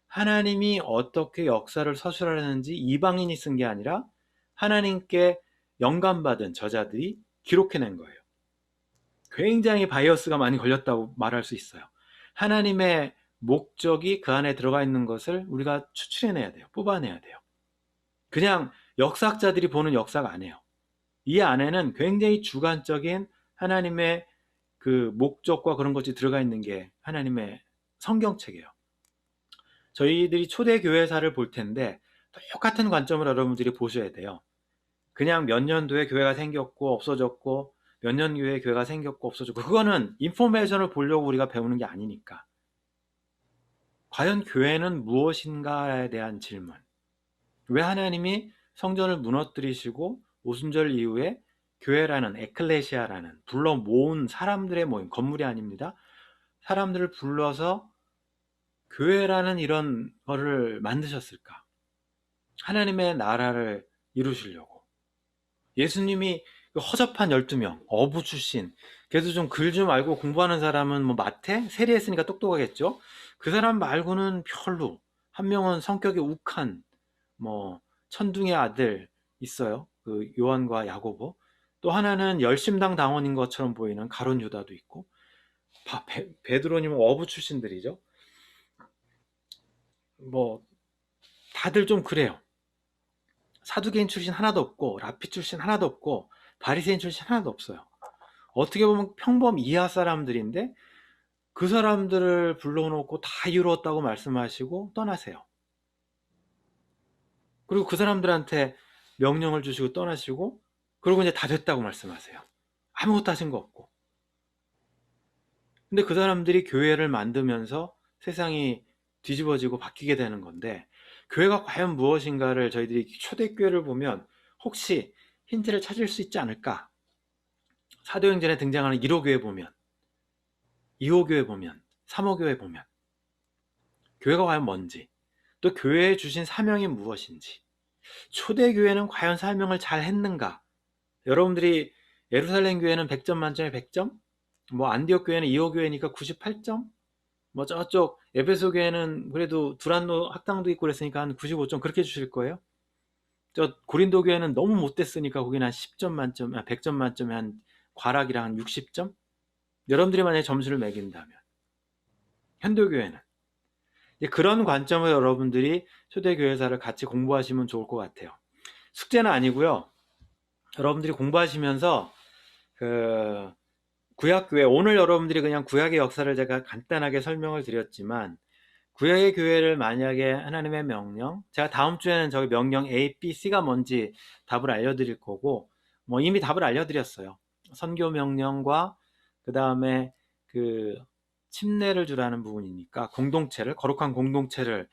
하나님이 어떻게 역사를 서술하는지 이방인이 쓴 게 아니라 하나님께 영감받은 저자들이 기록해낸 거예요. 굉장히 바이어스가 많이 걸렸다고 말할 수 있어요. 하나님의 목적이 그 안에 들어가 있는 것을 우리가 추출해내야 돼요. 뽑아내야 돼요. 그냥 역사학자들이 보는 역사가 아니에요. 이 안에는 굉장히 주관적인 하나님의 그 목적과 그런 것이 들어가 있는 게 하나님의 성경책이에요. 저희들이 초대교회사를 볼 텐데 똑같은 관점으로 여러분들이 보셔야 돼요. 그냥 몇 년도에 교회가 생겼고 없어졌고 몇 년 뒤에 교회가 생겼고 없어졌고 그거는 인포메이션을 보려고 우리가 배우는 게 아니니까. 과연 교회는 무엇인가에 대한 질문. 왜 하나님이 성전을 무너뜨리시고 오순절 이후에 교회라는 에클레시아라는 불러 모은 사람들의 모임, 건물이 아닙니다. 사람들을 불러서 교회라는 이런 거를 만드셨을까? 하나님의 나라를 이루시려고. 예수님이 허접한 12명, 어부 출신, 그래도 좀 글 좀 알고 공부하는 사람은 뭐 마태? 세리했으니까 똑똑하겠죠? 그 사람 말고는 별로. 한 명은 성격이 욱한, 뭐, 천둥의 아들 있어요. 그 요한과 야고보. 또 하나는 열심당 당원인 것처럼 보이는 가룟 유다도 있고, 베드로님은 어부 출신들이죠. 뭐, 다들 좀 그래요. 사두개인 출신 하나도 없고, 라피 출신 하나도 없고, 바리새인 출신 하나도 없어요. 어떻게 보면 평범 이하 사람들인데 그 사람들을 불러놓고 다 이루었다고 말씀하시고 떠나세요. 그리고 그 사람들한테 명령을 주시고 떠나시고 그리고 이제 다 됐다고 말씀하세요. 아무것도 하신 거 없고. 근데 그 사람들이 교회를 만들면서 세상이 뒤집어지고 바뀌게 되는 건데 교회가 과연 무엇인가를 저희들이 초대교회를 보면 혹시 힌트를 찾을 수 있지 않을까? 사도행전에 등장하는 1호 교회 보면 2호 교회 보면 3호 교회 보면 교회가 과연 뭔지 또 교회에 주신 사명이 무엇인지 초대교회는 과연 사명을 잘 했는가 여러분들이 예루살렘 교회는 100점 만점에 100점 뭐 안디옥 교회는 2호 교회니까 98점 뭐 저쪽 에베소 교회는 그래도 두란노 학당도 있고 그랬으니까 한 95점 그렇게 주실 거예요. 저 고린도 교회는 너무 못됐으니까 거기는 한 10점 만점 100점 만점에 한 과락이랑 한 60점 여러분들이 만약에 점수를 매긴다면 현도교회는 그런 관점으로 여러분들이 초대교회사를 같이 공부하시면 좋을 것 같아요. 숙제는 아니고요. 여러분들이 공부하시면서 그 구약교회 오늘 여러분들이 그냥 구약의 역사를 제가 간단하게 설명을 드렸지만 구약의 교회를 만약에 하나님의 명령 제가 다음 주에는 저기 명령 A, B, C가 뭔지 답을 알려드릴 거고 뭐 이미 답을 알려드렸어요. 선교 명령과 그 다음에 그 침례를 주라는 부분이니까 공동체를 거룩한 공동체를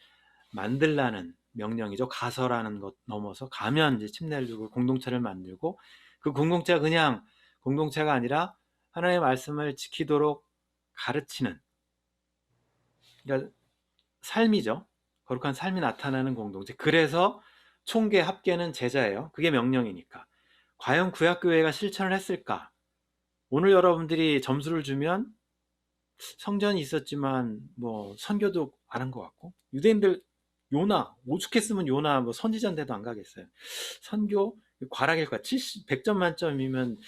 만들라는 명령이죠. 가서라는 것 넘어서 가면 이제 침례를 주고 공동체를 만들고 그 공동체가 그냥 공동체가 아니라 하나님의 말씀을 지키도록 가르치는 그러니까 삶이죠. 거룩한 삶이 나타나는 공동체. 그래서 총계 합계는 제자예요. 그게 명령이니까. 과연 구약교회가 실천을 했을까? 오늘 여러분들이 점수를 주면 성전이 있었지만 뭐 선교도 안 한 것 같고 유대인들 요나 오죽했으면 요나 뭐 선지자인데도 안 가겠어요. 선교 과락일 거야. 100점 만점이면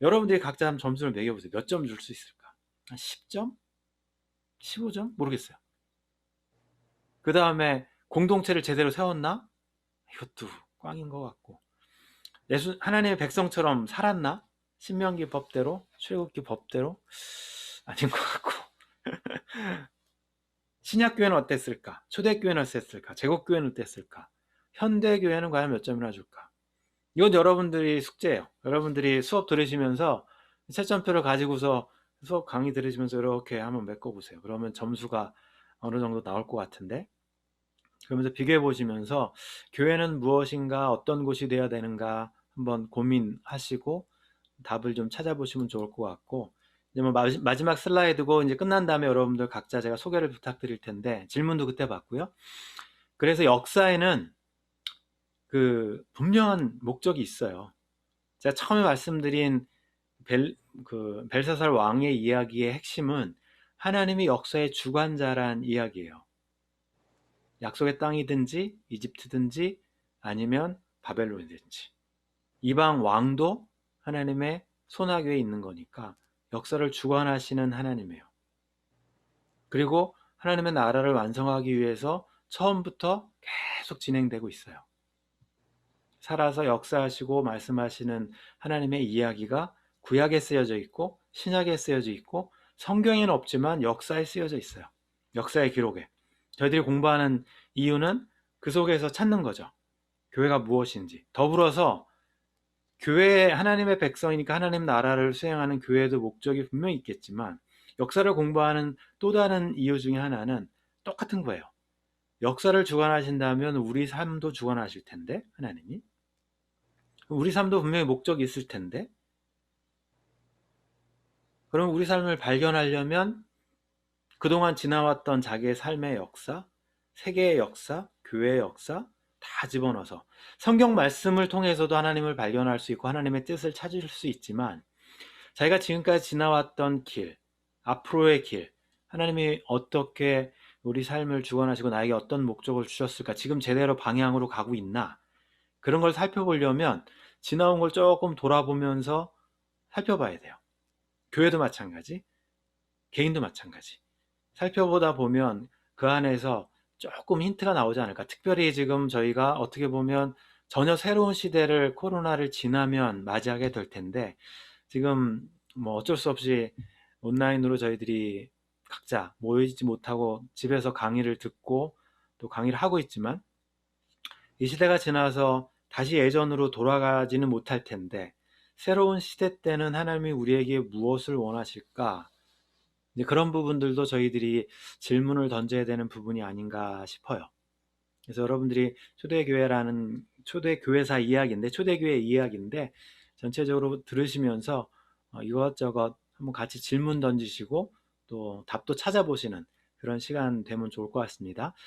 여러분들이 각자 한 점수를 매겨보세요. 몇 점 줄 수 있을까? 한 10점? 15점? 모르겠어요. 그 다음에 공동체를 제대로 세웠나? 이것도 꽝인 것 같고 하나님의 백성처럼 살았나? 신명기 법대로? 출애굽기 법대로? 아닌 것 같고 신약교회는 어땠을까? 초대교회는 어땠을까? 제국교회는 어땠을까? 현대교회는 과연 몇 점이나 줄까? 이건 여러분들이 숙제예요. 여러분들이 수업 들으시면서 채점표를 가지고서 수업 강의 들으시면서 이렇게 한번 메꿔보세요. 그러면 점수가 어느 정도 나올 것 같은데, 그러면서 비교해 보시면서 교회는 무엇인가, 어떤 곳이 되어야 되는가 한번 고민하시고 답을 좀 찾아보시면 좋을 것 같고, 이제 뭐 마지막 슬라이드고 이제 끝난 다음에 여러분들 각자 제가 소개를 부탁드릴 텐데, 질문도 그때 받고요. 그래서 역사에는 그 분명한 목적이 있어요. 제가 처음에 말씀드린 벨사살 왕의 이야기의 핵심은 하나님이 역사의 주관자란 이야기예요. 약속의 땅이든지 이집트든지 아니면 바벨론이든지 이방 왕도 하나님의 손아귀에 있는 거니까 역사를 주관하시는 하나님이에요. 그리고 하나님의 나라를 완성하기 위해서 처음부터 계속 진행되고 있어요. 살아서 역사하시고 말씀하시는 하나님의 이야기가 구약에 쓰여져 있고 신약에 쓰여져 있고 성경에는 없지만 역사에 쓰여져 있어요. 역사의 기록에. 저희들이 공부하는 이유는 그 속에서 찾는 거죠. 교회가 무엇인지. 더불어서 교회, 하나님의 백성이니까 하나님 나라를 수행하는 교회도 목적이 분명히 있겠지만 역사를 공부하는 또 다른 이유 중에 하나는 똑같은 거예요. 역사를 주관하신다면 우리 삶도 주관하실 텐데, 하나님이. 우리 삶도 분명히 목적이 있을 텐데, 그럼 우리 삶을 발견하려면 그동안 지나왔던 자기의 삶의 역사, 세계의 역사, 교회의 역사 다 집어넣어서 성경 말씀을 통해서도 하나님을 발견할 수 있고 하나님의 뜻을 찾을 수 있지만, 자기가 지금까지 지나왔던 길, 앞으로의 길, 하나님이 어떻게 우리 삶을 주관하시고 나에게 어떤 목적을 주셨을까, 지금 제대로 방향으로 가고 있나, 그런 걸 살펴보려면 지나온 걸 조금 돌아보면서 살펴봐야 돼요. 교회도 마찬가지, 개인도 마찬가지. 살펴보다 보면 그 안에서 조금 힌트가 나오지 않을까. 특별히 지금 저희가 어떻게 보면 전혀 새로운 시대를 코로나를 지나면 맞이하게 될 텐데, 지금 뭐 어쩔 수 없이 온라인으로 저희들이 각자 모이지 못하고 집에서 강의를 듣고 또 강의를 하고 있지만, 이 시대가 지나서 다시 예전으로 돌아가지는 못할 텐데 새로운 시대 때는 하나님이 우리에게 무엇을 원하실까? 이제 그런 부분들도 저희들이 질문을 던져야 되는 부분이 아닌가 싶어요. 그래서 여러분들이 초대교회사 이야기인데, 초대교회 이야기인데 전체적으로 들으시면서 이것저것 한번 같이 질문 던지시고 또 답도 찾아보시는 그런 시간 되면 좋을 것 같습니다.